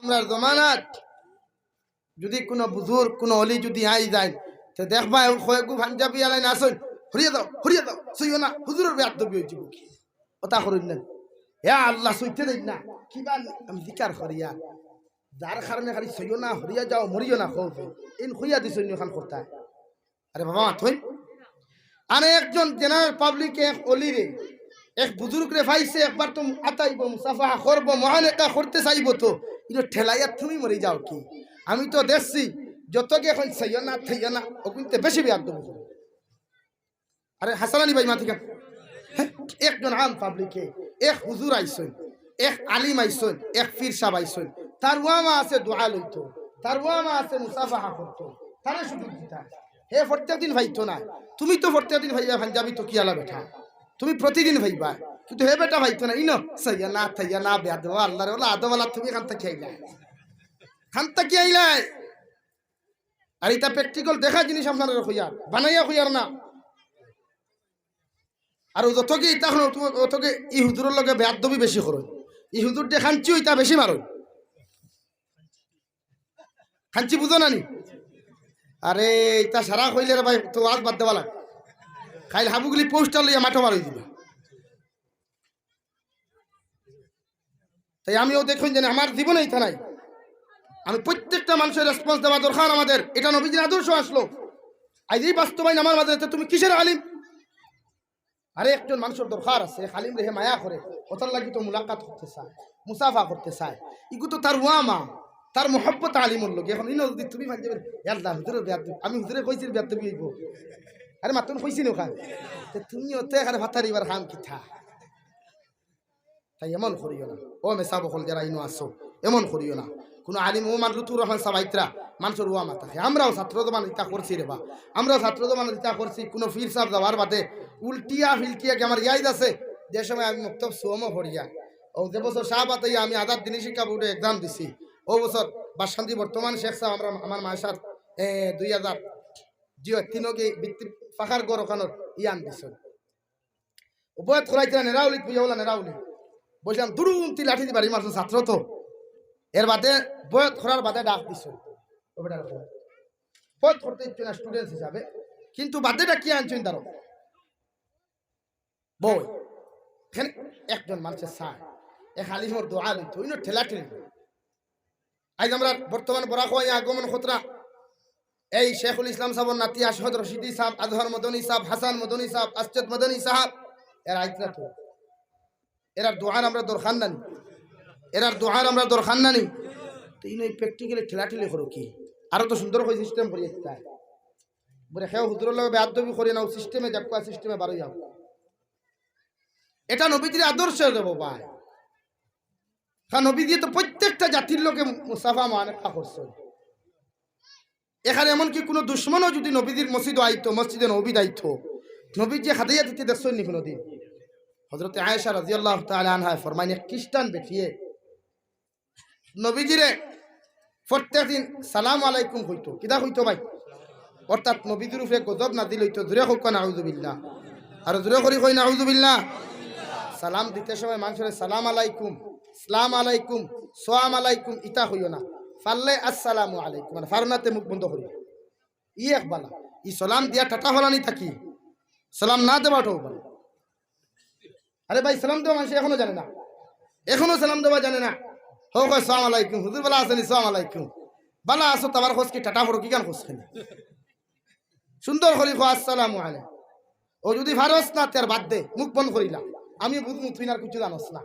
আমরা জমানাত যদি কোনো বুজুর্গ কোনো অলি যদি আই যায় তো দেখবা কয়েকগু পাঞ্জাবি আলাই নাচন হরিয়ে দাও সইও না হুজুরের বেয়াদবি হইছে কি ওটা করুন না হে আল্লাহ সইতে দেই না কিবা আমি জিকার করিয়া যার কারণে খালি সইও না হরিয়া যাও মরিও না খোঁজ ইন খুইয়া দিছনি ওখান করতে আরে বাবা মাথই আরে একজন জেনারেল পাবলিক এক অলি রে এক বুজুর্গ রে ভাইছে একবার তো আতাইব মুসাফা করব মুআনাকা করতে চাইব তো ইনো ঠেলাইয়া তুমি মরে যাও কি আমি তো দেখছি যতকে এখন সইও না থইও না ও কিন্তু বেশি বেয়াদবি করে আরে হাসানানি ভাই মাথিকা একজন আম পাবলিকে এক হুজুর আইসন এক আলিম আইসন এক পীর সাহেব আইসন তার ওয়ামা আছে দোয়া লইতো তার ওয়ামা আছে মুসাফাহা করতো তারে সুযোগ দিতা হে প্রত্যেকদিন ভাইতো না তুমি তো প্রত্যেকদিন ভাইবা পাঞ্জাবি তো কি আলা বেটা তুমি প্রতিদিন ভাইবা কিন্তু হে বেটা ভাইতো না ইনো সইয়া না থইয়া না বেয়াদ আল্লাহর ওলা আদওয়ালা তুমি খান্তা কি আইলা খান্তা কি আইলা আর এটা প্র্যাকটিক্যাল দেখা জিনিস আপনারা কইয়ার বানাইয়া কইয়ার না আর যতকে তখন অতকে ই হুজুরের লগে বেয়াদবি বেশি করো ই হুজুর দিয়ে খাঞ্চি ওইটা বেশি মারো খাঞ্চি বুঝো না নি আরে এটা সারা কইলে রে ভাই তো আজ বাদ দেওয়া লাগে খাইলে হাবুগুলি পোস্টার লইয়া মাঠো মারি দিবা তাই আমিও দেখুন জানি আমার জীবনে এটা নাই আমি প্রত্যেকটা মানুষের রেসপন্স দেওয়া দরকার আমাদের এটা নবীজির আদর্শ আসলো আজ এই বাস্তবায়ন আমার মাঝে তুমি কিসের আলিম আরে একজন মানুষের দরকার আছে খালিম রেহে মায়া করে ওটার লাগি তো মুলাকাত করতে চায় মুসাফা করতে চায় ইগু তো তার ওয়ামা তার মোহব্বত আলিমর লোক এখন ইনো যদি তুমি ভাববে ইয়াল্লা হুজুরের বেয়াদ আমি হুজুরে কইছি বেয়াদ তুমি হইব আরে মাতুন কইছি নো খান তুমি ওতে এখানে ভাতার এবার খাম কি থা তাই এমন করিও না ও মেসা বকল যারা ইনো আসো এমন করিও না কোনো আলিম ও মান লুতুর রহমান সাবাইত্রা মানুষের ওয়ামা থাকে আমরাও ছাত্র দমান ইতা করছি রে বা আমরাও ছাত্র দমান ইতা করছি কোনো ফির সাহেব যাওয়ার বাদে উল্টিয়া ফিলটিয়া আমার ইয়াদ আছে যে সময় আমি মুক্তব সুমো ভরিয়া ও যে বছর শাহবাতে আমি আজাদ দিনী শিক্ষা বোর্ডে এক্সাম দিছি ও বছর বাসন্তী বর্তমান শেখ সাহেব আমরা আমার মায়ের সাথে 2000 জিও তিনকে বৃত্তি ফাঁকার গড় ওখানোর ইয়ান দিছ বয়ত খোলাইছিলেন নেরাউলি বুঝাবলা নেরাউলি বলছিলাম দুরুন্তি লাঠি দিবার মাত্র ছাত্র তো এর বাদে বয়ত খোলার বাদে ডাক দিছ বয়ত করতে ইচ্ছু না স্টুডেন্ট হিসাবে কিন্তু বাদেটা কি আনছেন তারও বই এখানে একজন মানুষের সার এক আলিমর দোয়া লইতো ইনো ঠেলা ঠেলি আজ আমরা বর্তমান বরাক আগমন খতরা এই শেখুল ইসলাম সাহেবের নাতি আশহদ রশিদি সাহেব আজহর মদনী সাহেব হাসান মদনী সাহেব আসজদ মদনী সাহেব এরা আইতরা তো এরার দোয়ার আমরা দরকার নানি এরার দোয়ার আমরা দরকার নানি তো ইনো প্র্যাকটিক্যালি ঠেলা ঠেলি করো কি আরো তো সুন্দর করে সিস্টেম করিয়ে দিতে বলে খেয়ে হুজুরের লগে বেয়াদবি করি নাও সিস্টেমে যাকুয়া সিস্টেমে বারো যাও এটা নবীজির আদর্শ দেব ভাই কারণ নবীজি তো প্রত্যেকটা জাতির লোকে মুসাফা মুআনাকা করছে এখানে এমনকি কোনো দুশ্মনও যদি নবীজির মসজিদ আইতো মসজিদে নবী আইতো নবীজি হাদিয়া দিতে দেখছেন নি কোনোদিন হযরত আয়েশা রাদিয়াল্লাহু তাআলা আনহা ফরমাইন এক খ্রিস্টান বেটিয়ে নবীজিরে প্রত্যেকদিন সালাম আলাইকুম কইতো কিদা কইতো ভাই অর্থাৎ নবীজির উপরে গজব নাজিল হইতো জোরে হোক নাউযুবিল্লাহ আর জোরে করি কই নাউযুবিল্লাহ সালাম দিতে সময় মানুষের সালাম আলাইকুম সালাম আলাইকুম সালাম আলাইকুম ইতা হইও না ফাললে আসসালামু আলাইকুম মানে ফারনাতে মুখ বন্ধ করি ই এক বালা ই সালাম দিয়া টাটা হলানি থাকি সালাম না দেওয়াটাও বলে আরে ভাই সালাম দেওয়া মানুষ এখনো জানে না এখনো সালাম দেওয়া জানে না হোক সালাম আলাইকুম হুজুর বালা আসেনি সালাম আলাইকুম বালা আসো তোমার খোঁজ কি টাটা ফটো কি গান খোঁজ খেলি সুন্দর করি খো আসসালামু আলাইকুম ও যদি ফারস না তার বাদ দে মুখ বন্ধ করিলাম আমি বুঝমু তুই না কিছু জানোস না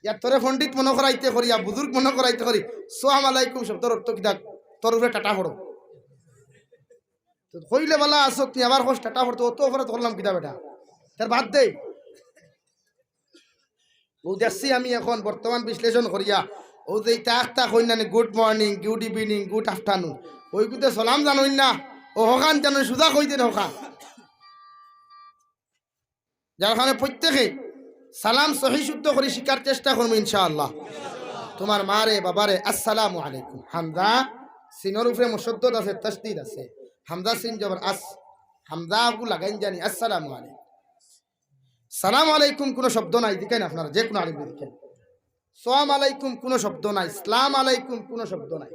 ইয়ার তোরে পণ্ডিত মনে করাইতে করি ইয়া বুজুর্গ মনে করাইতে করি সালাম আলাইকুম শব্দের অর্থ কিটা তোর উপরে টাটা পড়ো তো কইলে বলা আসো তুই আবার খোঁজ টাটা পড়তো অত উপরে ধরলাম কিটা বেটা তার বাদ দে ও দেখছি আমি এখন বর্তমান বিশ্লেষণ করিয়া ও যে একটা কই না good morning good evening good afternoon ওইগুতে সালাম জানোই না ও হকান জানো সুদা কইতে হকা যার কারণে প্রত্যেকে সালাম সহি শুদ্ধ করে শিকার চেষ্টা করবো ইনশাআল্লাহ তোমার মারে বাবারে আসসালামু আলাইকুম হামজা সিনের উপরে মুশদ্দদ আছে তাসদীদ আছে হামজা সিন জবর আস হামজা গু লাগাইন জানি আসসালামু আলাইকুম সালাম আলাইকুম কোনো শব্দ নাই দেখেন আপনারা যে কোনো আলিম দেখেন সালাম আলাইকুম কোনো শব্দ নাই, সালাম আলাইকুম কোনো শব্দ নাই।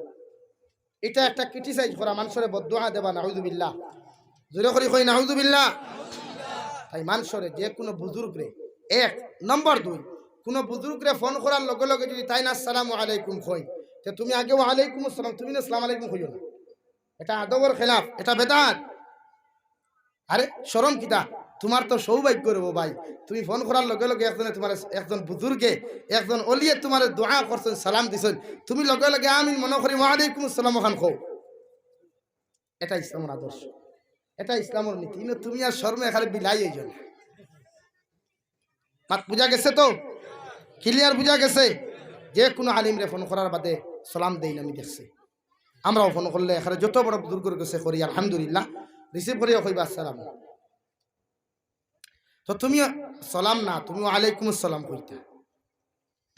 এটা একটা ক্রিটিসাইজ করা, মানুষের বদদুয়া দেবা, নাউযুবিল্লাহ। জোরে করে কই নাউযুবিল্লাহ। তাই মানুষের যে কোনো বুজুর্গরে, এক নম্বর, দুই, কোনো বুজুর্গরে ফোন করার লগে লগে যদি তাই না আসসালামু আলাইকুম কই, তো তুমি আগে ওয়ালাইকুম আসসালাম, তুমি না আসসালামু আলাইকুম কইও না। এটা আদবের খেলাফ, এটা বেদাত। আরে শরম কিতা, তোমার তো সৌভাগ্য রে ভাই, তুমি ফোন করার লগে লগে একজনে তোমার, একজন বুজুর্গে, একজন অলিয়ে তোমার দোয়া করছেন, সালাম দিছেন, তুমি লগে লগে আমিন মনে করি ওয়ালাইকুম আসসালাম ওখান কও। এটা ইসলামের আদর্শ, এটা ইসলামের নীতি। কিন্তু তুমি আর শর্মে খালি বিলাই এই জন্য। মাত বুঝা গেছে তো? ক্লিয়ার বুঝা গেছে? যে কোনো আলিমরে ফোন করার বাদে সালাম দেই না, আমি দেখছি। আমরাও ফোন করলে এখানে যত বড় বুজুর্গের কাছে করি আলহামদুলিল্লাহ, রিসিভ করিয়া কইবা আসসালাম। তো তুমি সালাম না, তুমি ওয়ালাইকুম আসসালাম কইতা,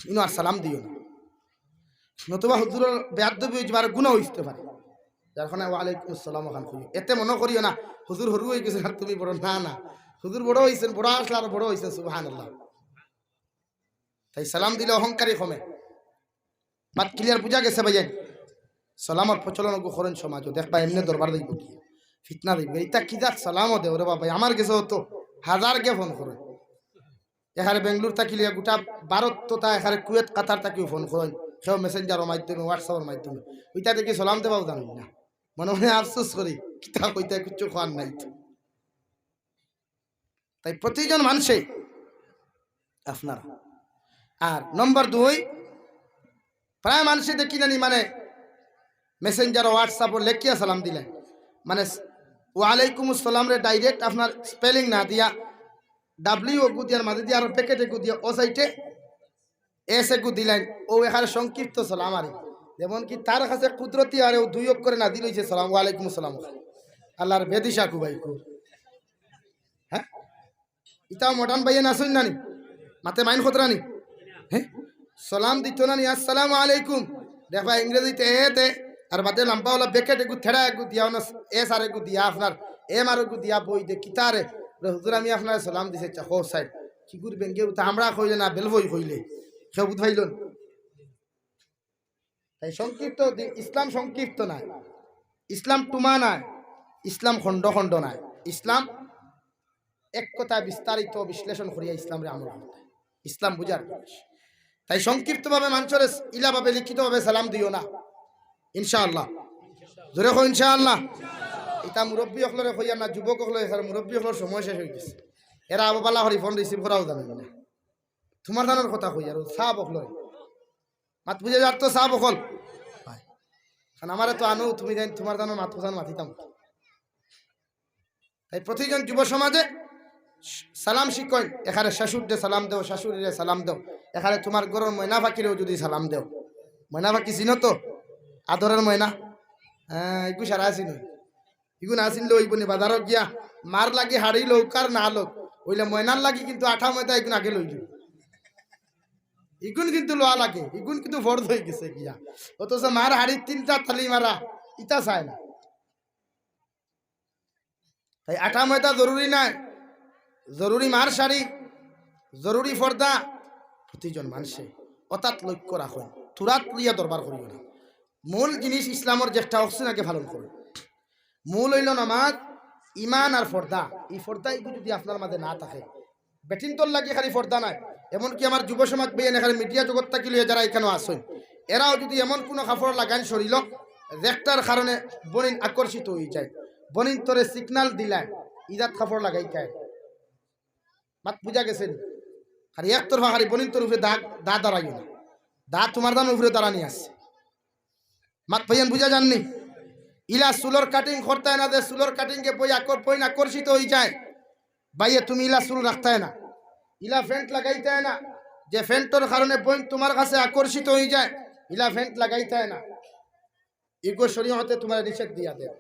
ইনো আর সালাম দিও না। নতুবা হুজুরের বেয়াদবি হইবার গুনাহ হইতে পারে, যার কারণে ওয়ালাইকুম আসসালাম ওখান কই। এতে মনে করিও না হুজুর হরু হয়ে গেছে আর তুমি বড়, না না, হুজুর বড় হইছেন, বড় আসলে আর বড় হইছেন, সুবহানাল্লাহ। তাই সালাম দিলে অহংকারী কমে। বাট ক্লিয়ার বুঝা গেছে ভাইয়া? সালামর প্রচলন করেন সমাজ, দেখবা এমনি দরবার দিব কি ফিতনা দিব, এটা কি যাক সালামও দেও রে বাবা। আমার গেছে হতো হাজার কে ফোন করে, এখানে বেঙ্গলোর থাকিলিয়া গোটা ভারত তথা এখানে কুয়েত কাতার থাকিও ফোন করেন, সেও মেসেঞ্জারের মাধ্যমে, হোয়াটসঅ্যাপের মাধ্যমে। ওইটা দেখি সালাম দেবাও জানি না, মনে মনে আফসোস করি কিতা কইতে কিছু খাওয়ার নাই। তাই প্রতিজন মানুষে আপনারা। আর নম্বর দুই, প্রায় মানুষে দেখি জানি মানে মেসেঞ্জার হোয়াটসঅ্যাপ লেখিয়া সালাম দিলেন, মানে ওয়ালাইকুম আসসালাম রে ডাইরেক্ট আপনার স্পেলিং না দিয়া ডাব্লিউ গু দিয়ার মাঝে দিয়ে আর প্যাকেটে গু দিয়া ও সাইটে এস এ গু দিলেন, ও এখানে সংক্ষিপ্ত সালাম। আরে যেমন কি তার কাছে কুদরতি আরে ও দুই করে না দিল হয়েছে সালাম ওয়ালাইকুম আসসালাম, আল্লাহর বেদিশা কুবাই কু। হ্যাঁ, ইটাও মডার্ন ভাইয়া না শুন নানি মাতে মাইন খতরা নি। হ্যাঁ, সালাম দিত না নি আসসালামু আলাইকুম, দেখবা ইংরেজিতে এ দে আর বাদে লম্বাওয়ালা বেকেট এগু থেড়া এগু দিয়া এস আর এগু দিয়া আপনার এম আর এগু দিয়া বই দে কিতারে হুজুর আমি আপনার সালাম দিছে চাকো সাইড কি করবেন কেউ তা আমরা কইলে না বেলবই কইলে কেউ বুঝাইল। তাই সংক্ষিপ্ত, ইসলাম সংক্ষিপ্ত নাই, ইসলাম টুমা নাই, ইসলাম খণ্ড খণ্ড নাই, ইসলাম এক কথা বিস্তারিত বিশ্লেষণ করিয়া ইসলামরে আমল করতে, ইসলাম বুঝার। তাই সংক্ষিপ্তভাবে মানুষের ইলাভাবে লিখিতভাবে সালাম দিও না, ইনশাআল্লাহ। জোরে কো ইনশাআল্লাহ। এটা মুরব্বী হকলরে কইয়া না, যুবক হকলে, মুরব্বী হকলের সময় শেষ হয়ে গেছে, এরা আবালা হরি ফোন রিসিভ করাও জানে না। তোমার জানার কথা কই আর সাহ বকলরে মাত বুঝে যার তো সাহ বকল কারণ আমারে তো আনো, তুমি জানি তোমার জানো মাত জানো মাতিতাম। তাই প্রতিজন যুব সমাজে সালাম শিখেন, এখানে শাশুড়ে সালাম দেও, শাশুড়িরে সালাম দেও, এখানে তোমার গরম ময়না পাখিরেও যদি সালাম দেও। ময়না পাখি চিনো তো, আদরের ময়না? হ্যাঁ, এগু সারা আসিন, এগু না আসিনলে ওইব নি বাজারত গিয়া মার লাগি হাড়ি লোক আর না লোক ওইলে ময়নার লাগি কিন্তু আঠা ময়দা এগুন আগে লইল, ইগুন কিন্তু লোয়া লাগে, ইগুন কিন্তু ফর্দ হয়ে গেছে গিয়া, অথচ মার হাড়ির তিনটা থালি মারা ইটা চায় না। তাই আঠা ময়দা জরুরি নাই, জরুরি মার শাড়ি, জরুরি ফর্দা। প্রতিজন মানুষে অতাত লক্ষ্য রাখুন, তুরাত লিয়া দরবার করিও না। মূল জিনিস ইসলামের যেটা অক্সিন আগে পালন করুন। মূল হইল নামাজ, ইমান আর ফর্দা। এই ফর্দা এগুলো যদি আপনার মাঝে না থাকে, বেটিন তোর লাগে খালি ফর্দা নাই, এমনকি আমার যুব সমাজ বেয়ে এখানে মিডিয়া জগৎ থাকিলে যারা এখানেও আসেন, এরাও যদি এমন কোনো কাপড় লাগান শরীর দেখটার কারণে বনিন আকর্ষিত হয়ে যায়, বনিন তোরে সিগনাল দিলায় ইজাত কাপড় লাগাই খায়, মাত বুঝা গেছেন? আর একতরফা খালি বনিন তোর উপরে দা দাঁড়াইও না, দা তোমার দান উপরে দাঁড়ানি আসছে, মাত ভাইয়ান বুঝা যাননি? ইলা চুলোর কাটিং করতে না, যে চুলোর কাটিংকে বই আকর্ষিত হয়ে যায়, ভাইয়া তুমি ইলা চুল রাখতে না, ইলা ফ্যান্ট লাগাইতে না, যে ফ্যান্টর কারণে বই তোমার কাছে আকর্ষিত হয়ে যায়, ইলা ফ্যান্ট লাগাইতে না, ইগো শরীয়তে তোমার নিষেধ দিয়া দেয়।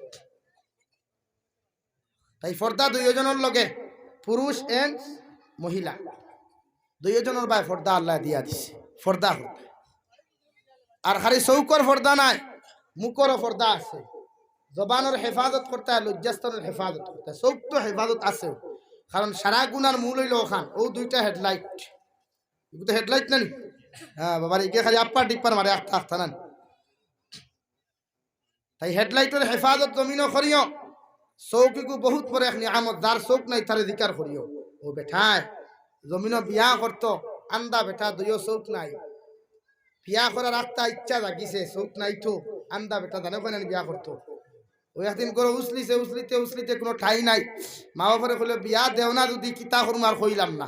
তাই ফর্দা দুইজনের লগে, পুরুষ এন্ড মহিলা দুইজনের ভাই ফর্দা আল্লাহ দিয়া দিছে, ফর্দা হতে। আর খালি চৌকর ফর্দা নাই, মুখরও ফর্দা আছে, জবানের হেফাজত করতে হয়, লজ্জাস্থানের হেফাজত করতে হয়, চৌক তো হেফাজত আছে, কারণ সারা গুনার মূল হইল ওখান ও দুইটা হেডলাইট, এগুলো হেডলাইট না নি, হ্যাঁ বাবার ইকে খালি আপ্পার টিপ্পার মারে আখতা আখতা নান তাই হেডলাইটের হেফাজত জমিনও করিও চৌকিকু বহুত পরে এক নিয়ামত যার চৌক নাই তারে দিকার করিও ও বেঠায় জমিনও বিয়া করতো আন্দা বেটা দুইও চৌক নাই বিয়া করার আখতা ইচ্ছা জাগিছে চৌক নাই তো আন্দা বেটা জানে কেন বিয়া করতো ওই একদিন করে উছলিছে উছলিতে উছলিতে কোনো ঠাই নাই মা বাপরে কইলে বিয়া দেও না যদি কিতা করুম আর কইলাম না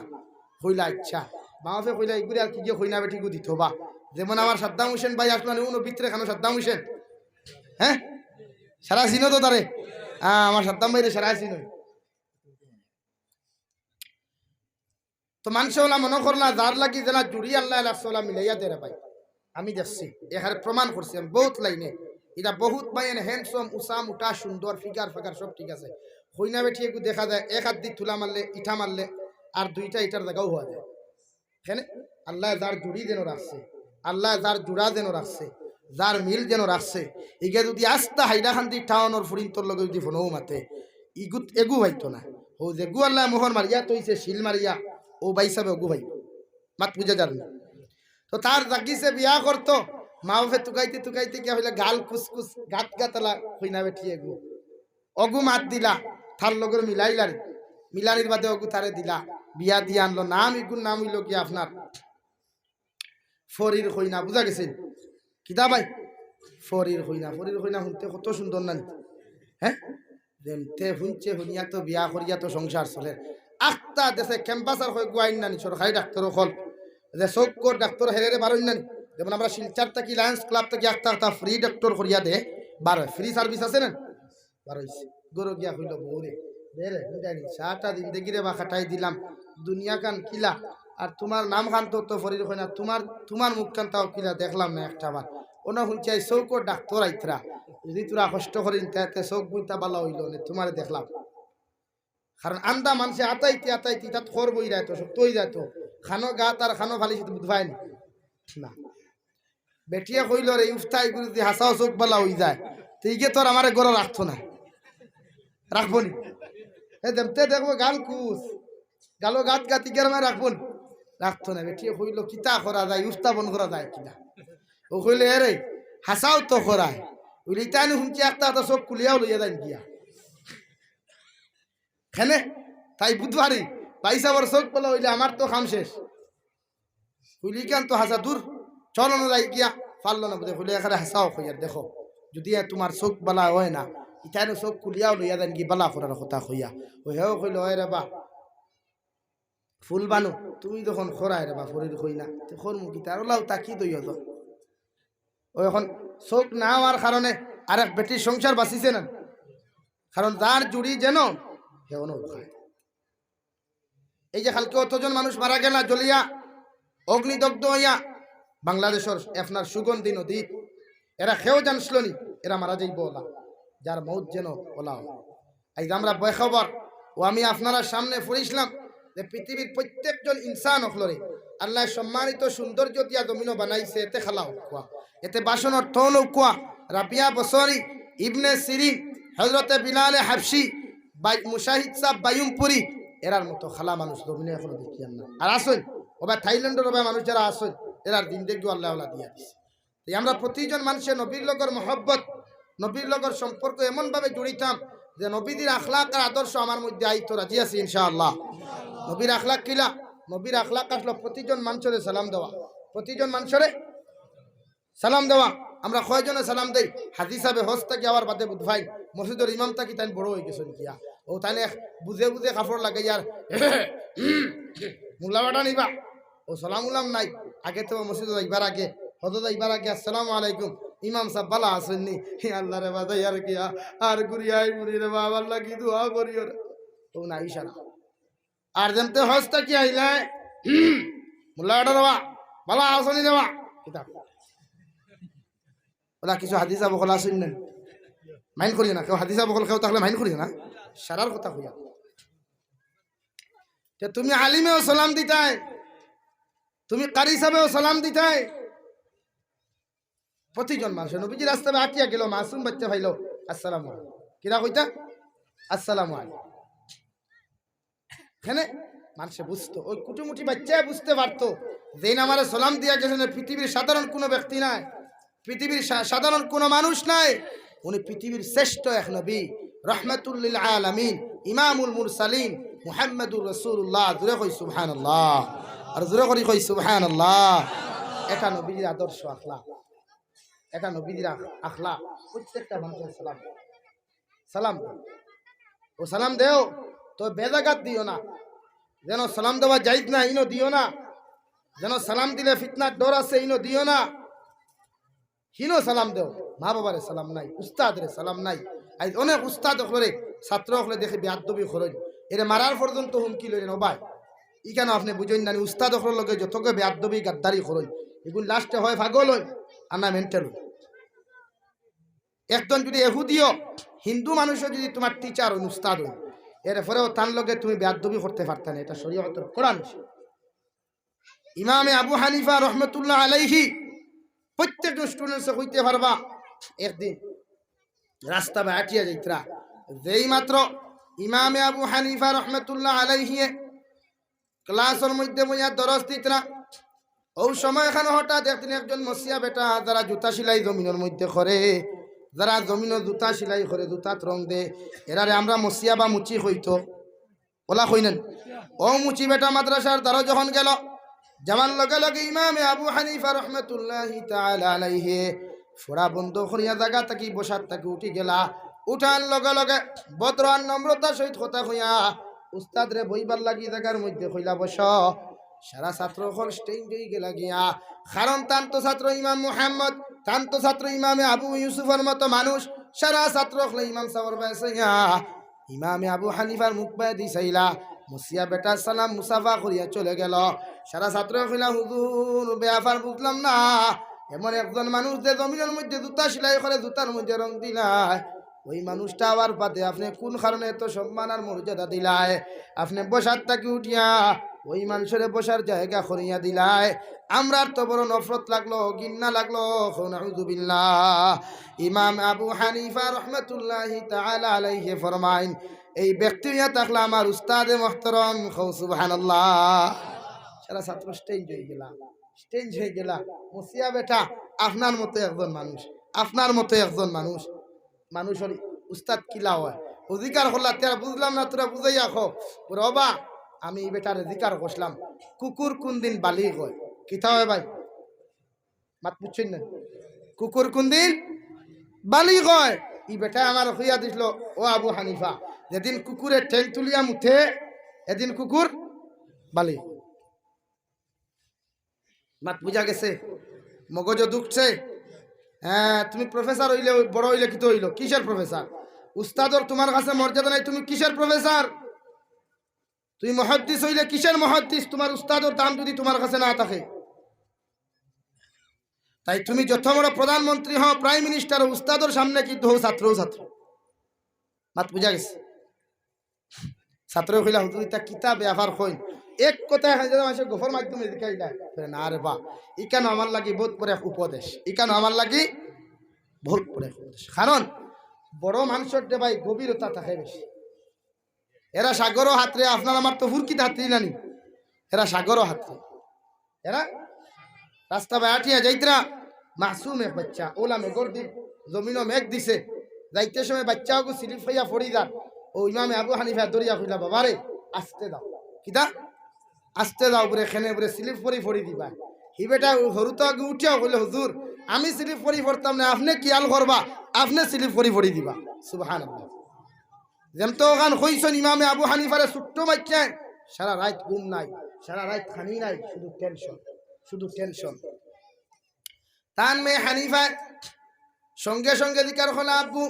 কইলা ইচ্ছা মা বাপে কইলা এগুলি আর কি গিয়ে কইনা বেঠিকু দিত বা যেমন আমার সাদ্দাম হোসেন ভাই আসলো উনো ভিতরে খানো সাদ্দাম হোসেন হ্যাঁ সারা চিনো তো তারে হ্যাঁ আমার সাদ্দাম ভাইরে সারা চিনো তো মানুষ ওলা মনে করলা যার লাগি যেন জুড়ি আল্লাহ আল্লাহ মিলাইয়া দেরে ভাই আমি দেখছি এখানে প্রমাণ করছি আমি বহুত লাইনে এটা বহুত বাইন হ্যান্ডসম উসাম উঠা সুন্দর ফিগার ফাগার সব ঠিক আছে হইনা বেঠি একটু দেখা যায় এক হাত দিয়ে তুলা মারলে ইটা মারলে আর দুইটা ইটার জায়গাও হওয়া যায় এখানে আল্লাহ যার জুড়ি যেন রাখছে আল্লাহ যার জোড়া যেন রাখছে যার মিল যেন রাখছে ইগে যদি আস্তা হাইডা খান্দি টাউনের ফুরিন্তর লগে যদি ফোনও মাতে ইগুত এগু হইতো না ও যে গু আল্লাহ মোহর মারিয়া তৈছে শিল মারিয়া ও বাইসাবে অগু ভাই মাত বুঝা যার না তো তার জাগিছে বিয়া করতো মা বাপে তুকাইতে তুকাইতে গিয়া হইলে গাল কুসকুস গাত গাতলা হইনা বেঠি এগু অগু মাত দিলা তার লগর মিলাইলার মিলানির বাদে অগু তারে দিলা বিয়া দিয়ে আনলো নাম ইগুর নাম হইল কি আপনার ফরির হইনা বুঝা গেছেন কিতা ভাই ফরির হইনা শুনতে কত সুন্দর না হ্যাঁ যেমতে শুনছে শুনিয়া তো বিয়া করিয়া তো সংসার চলে আখতা দেশে ক্যাম্পাসার হয়ে গুয়াইন নানি সরকারি ডাক্তার হল যে চৌকর ডাক্তার হেরে বারোই নানি যেমন আমরা শিলচার থাকি লায়ন্স ক্লাব থেকে আখতা ফ্রি ডাক্তার করিয়া দে বার হয় ফ্রি সার্ভিস আছে না বার হয়েছে গরু গিয়া হইল বৌরে বেরে বুঝাইনি সারাটা দিন দেখিরে বা খাটাই দিলাম দুনিয়া কান কিলা আর তোমার নাম খান তো ফরির হয় না তোমার মুখ কান তাও কিলা দেখলাম না একটা বার ওনা শুনছি চৌকর ডাক্তার আইতরা যদি তোরা কষ্ট করিন তাতে চৌক বুঝতা বালা হইল না তোমার দেখলাম কারণ আন্দা মানুষে আতাইতি তাত খর বই যায় তো সব তৈ যায় তো খানো গা তার খানো ফালি সে বুঝবাই না বেটিয়া কইল রে উফতাই গুরু যদি হাসাও চোখ বালা হয়ে যায় তো ইগে তোর আমার গড় রাখতো না রাখবো নি দেখতে দেখবো গাল কুস গালো গাত গাত ইগের আমার রাখবো রাখতো না বেটিয়া কইল কিতা করা যায় উস্তাবন করা যায় কিনা ও কইলে এরে হাসাও তো করায় ওই তাই শুনছি একটা চোখ কুলিয়াও লইয়া যায় গিয়া খেনে তাই বুধবারই পয়সা বড় চোখ বলা হইলে আমার তো খাম শেষ হইলি কেন তো হাসা দূর চলো না যাই গিয়া পারলো না বুঝে হইলে এখানে হাসাও হইয়ার দেখো যদি তোমার চোখ বালা হয় না ইটানো চোখ কুলিয়াও লইয়া দেন কি বালা করার কথা হইয়া ওই হেও কইল হয় রে বা ফুল বানো তুমি যখন খরায় রে বা ফরির কই না তো খর মুখি তার ওলাও তাকি দইয়া তো ও এখন চোখ না হওয়ার কারণে আর এক বেটির সংসার বাঁচিছে না কারণ যার জুড়ি যেন এই যে কালকে অতজন মানুষ মারা গেল জ্বলিয়া অগ্নিদগ্ধ হইয়া বাংলাদেশের আপনার সুগন্ধি নদী এরা খেয়েও জানছিল নি এরা মারা যাইব ওলা যার মৌত যেন ওলা এই আমরা বেখবর ও আমি আপনারা সামনে ফুরিছিলাম যে পৃথিবীর প্রত্যেকজন ইনসান হলরে আল্লাহ সম্মানিত সৌন্দর্য দিয়া জমিনও বানাইছে এতে খালা কোয়া এতে বাসনের টোন কোয়া রাবিয়া বসরি ইবনে সিরিন হজরতে বিলালে হাবশি মুশাহিদ সাহ বায়ুমপুরি এরার মতো খালা মানুষ জমিনে এখনো দেখিয়ান না আর আসুন ওবা থাইল্যান্ডের ওবা মানুষ যারা আসুন এরার দিন দেখি আল্লাহ আল্লাহ দিয়া দিছে তাই আমরা প্রতিজন মানুষের নবীর লগর মহব্বত নবীর লগর সম্পর্ক এমনভাবে জড়িতাম যে নবীদের আখলাক আর আদর্শ আমার মধ্যে আইতো রাজি আছি ইনশাআল্লাহ নবীর আখলাক কিলা নবীর আখলাক আসলো প্রতিজন মানুষের সালাম দেওয়া প্রতিজন মানুষের সালাম দেওয়া আমরা কয়জনে সালাম দেই হাজি সাহেব হজ থাকি আবার বাদে বুধভাই মসজিদের ইমাম থাকি তাই বড় হয়ে গেছেন কিয়া ও তাই বুঝে বুঝে কাপড় লাগাই আর মুলাবাটা নিবা ও সালাম উলাম নাই আগে তো মসজিদ যাইবার আগে হজ যাইবার আগে আসসালামু আলাইকুম ইমাম সাহেব বালা আসেননি আল্লাহ রে বাজাই আর কিয়া আর গুড়িয়াই মুড়ি রে বাবা আল্লাহ কি দোয়া করিও রে ও না ইশারা আর যেমতে হজ থাকি আইলে মুলাবাটা দেওয়া বালা আসনি দেওয়া কিতাব ওলা কিছু হাদিসা বকল আসেন না মাইন করিও না কেউ হাদিসা বকল কেউ তাহলে মাইন করিও না সারার কথা হইয়া তুমি আলিমেও সালাম দিতাই তুমি কারি সাহেবেও সালাম দিতাই প্রতিজন মানুষ নবীজি রাস্তায় আটিয়া গেল মাসুম বাচ্চা ভাইল আসসালামু আলাইকুম কিরা কইতা আসসালামু আলাইকুম এখানে মানুষে বুঝতো ওই কুটুমুটি বাচ্চা বুঝতে পারতো যেই আমারে সালাম দিয়া গেছেন পৃথিবীর সাধারণ কোনো ব্যক্তি নাই, পৃথিবীর সাধারণ কোনো মানুষ নাই, উনি পৃথিবীর শ্রেষ্ঠ এক নবী, রহমাতুল লিল আলামিন, ইমামুল মুরসালিন, মুহাম্মদুর রাসূলুল্লাহ। জোরে কই সুবহানাল্লাহ, আর জোরে করি কই সুবহানাল্লাহ। এটা নবীর আদর্শ আখলাক, এটা নবীর আখলাক। প্রত্যেকটা মানুষের সালাম সালাম ও সালাম দেও তো বেজাগাত দিও না, যেন সালাম দেওয়া জায়েজ না ইনো দিও না, যেন সালাম দিলে ফিতনার ডর আছে ইনো দিও না, হিনো সালাম দেও। মা বাবারে সালাম নাই, উস্তাদরে সালাম নাই। আজ অনেক উস্তাদ হলে ছাত্র হলে দেখে বেয়াদবি করেন, এরা মারার পর্যন্ত হুমকি লইলেন। ও ভাই ই কেন আপনি বুঝেন না, উস্তাদ হলের লগে যতকে বেয়াদবি গাদ্দারি করেন এগুলো লাস্টে হয় পাগল হই আর না মেন্টাল হই। একজন যদি এহুদিও হিন্দু মানুষও যদি তোমার টিচার হই, উস্তাদ হই, এরপরেও তার লগে তুমি বেয়াদবি করতে পারত না, এটা শরীয়তের কোরআন। ইমামে আবু হানিফা রহমতুল্লাহ আলাইহি প্রত্যেকজন স্টুডেন্টসে হইতে পারবা একদিন রাস্তা বা আটিয়া যাইতরা, যেই মাত্র ইমামে আবু হানিফা রহমতুল্লাহ আলাইহি ক্লাসের মধ্যে বইয়া দরস দিতরা, ও সময় এখানে হঠাৎ একদিন একজন মসিয়া বেটা যারা জুতা সিলাই জমিনের মধ্যে করে, যারা জমিনের জুতা সিলাই করে, জুতাত রং দে, এরারে আমরা মসিয়া বা মুচি হইতো ওলা কইনেন। ও মুচি বেটা মাদ্রাসার দ্বারা যখন গেল, যাওয়ার লগে লগে ইমামে আবু হানিফা রহমতুল্লাহি তাআলা আলাইহি ফোড়া বন্ধ করিয়া জায়গা থাকি বসার থাকি উঠি গেলা। উঠার লগে লগে ভদ্র আর নম্রতার সহিত কথা কইয়া উস্তাদ রে বইবার লাগি জায়গার মধ্যে কইলা বস। সারা ছাত্র হল স্টেঞ্জ হয়ে গেলা গিয়া, কারণ তান্ত ছাত্র ইমাম মুহাম্মদ, তান্ত ছাত্র ইমামে আবু ইউসুফের মতো মানুষ, সারা ছাত্র হলে ইমাম সাবর বাইসাইয়া ইমামে আবু হানিফার মুখ পায় দিছাইলা। মুসিয়া বেটা সালাম মুসাফা করিয়া চলে গেল। সারা ছাত্র কইলা হুজুর বেআফার বুঝলাম না, এমন একজন মানুষ যে জমিনের মধ্যে জুতা সেলাই করে, জুতার মধ্যে রং দিলায়, ওই মানুষটা আবার বাদে আপনি কোন কারণে এত সম্মান আর মর্যাদা দিলায়? আপনি বসার থাকি উঠিয়া ওই মানুষের বসার জায়গা করিয়া দিলায়। আমরার তো বড় নফরত লাগলো, গিন্না লাগলো। নাউযুবিল্লাহ। ইমাম আবু হানিফা রহমতুল্লাহি তাআলা আলাইহি ফরমাইন, এই ব্যক্তিরা থাকলে আমার উস্তাদে মুহতারাম, সুবহানাল্লাহ। সারা ছাত্র স্টেঞ্জ হয়ে গেলা, স্টেঞ্জ হয়ে গেলা। মুসিয়া বেটা আপনার মতো একজন মানুষ, আপনার মতো একজন মানুষ, মানুষের উস্তাদ কিলা হয় অধিকার হল্লা তারা বুঝলাম না, তোরা বুঝাইয়া খো রবা। আমি বেটার অধিকার করলাম, কুকুর কোন দিন বালি হয় কিতা হয় ভাই? মাত বুঝছেন না? কুকুর কোন দিন বালি হয়। ই বেটা আমার হইয়া দিছিল, ও আবু হানিফা, যেদিন কুকুরের ঠেং তুলিয়া মুঠে এদিন কুকুর বালি। মাত বুঝা গেছে? মগজ দুঃখছে। হ্যাঁ, তুমি প্রফেসর হইলে বড় হইলে কি তো হইল? কিসের প্রফেসর? উস্তাদর তোমার কাছে মর্যাদা নাই, তুমি কিসের প্রফেসর? তুমি মুহাদ্দিস হইলে কিসের মুহাদ্দিস? তোমার উস্তাদর দাম যদি তোমার কাছে না থাকে। তাই তুমি যত বড় প্রধানমন্ত্রী হও, প্রাইম মিনিস্টার, উস্তাদর সামনে কিন্তু হও ছাত্র ছাত্র। মাত বুঝা গেছে? ছাত্র কইলা হুজুর ইতা কিতাব ব্যাপার কই এক কথায় হাজার গোফর মাধ্যমে দেখাই যায় না রে বা, ই কেন আমার লাগি বহুত পরে উপদেশ, ই কেন আমার লাগি বহুত পরে উপদেশ। কারণ বড় মানুষের দে ভাই গভীরতা থাকে বেশি। এরা সাগরও হাতরে, আপনার আমার তো হুরকিত হাতরি নানি, এরা সাগরও হাতরে। এরা রাস্তা বায়াটিয়া যাইতরা, মাসুম এক বাচ্চা ওলা মেঘর দিন জমিনও মেঘ দিছে, যাইতে সময় বাচ্চাকে স্লিপ হইয়া পড়ি যান। ও ইমামে আবু হানিফা দরিয়া কইলা বাবারে আসতে দাও, কিতা আসতে দাও বলে খেনে বলে স্লিপ পরি পড়ি দিবা। হি বেটা হরুতো আগে উঠিয়া কইলে হুজুর আমি স্লিপ পরি পড়তাম না, আপনি কিয়াল করবা, আপনি স্লিপ পরি পড়ি দিবা। সুবহানাল্লাহ। যেমন তো ওখান কইছেন ইমামে আবু হানিফারে ছোট্ট বাচ্চা, সারা রাত ঘুম নাই, সারা রাত খানি নাই, শুধু টেনশন, শুধু টেনশন। তান মেয়ে হানিফা সঙ্গে সঙ্গে দিকার হলা আব্বু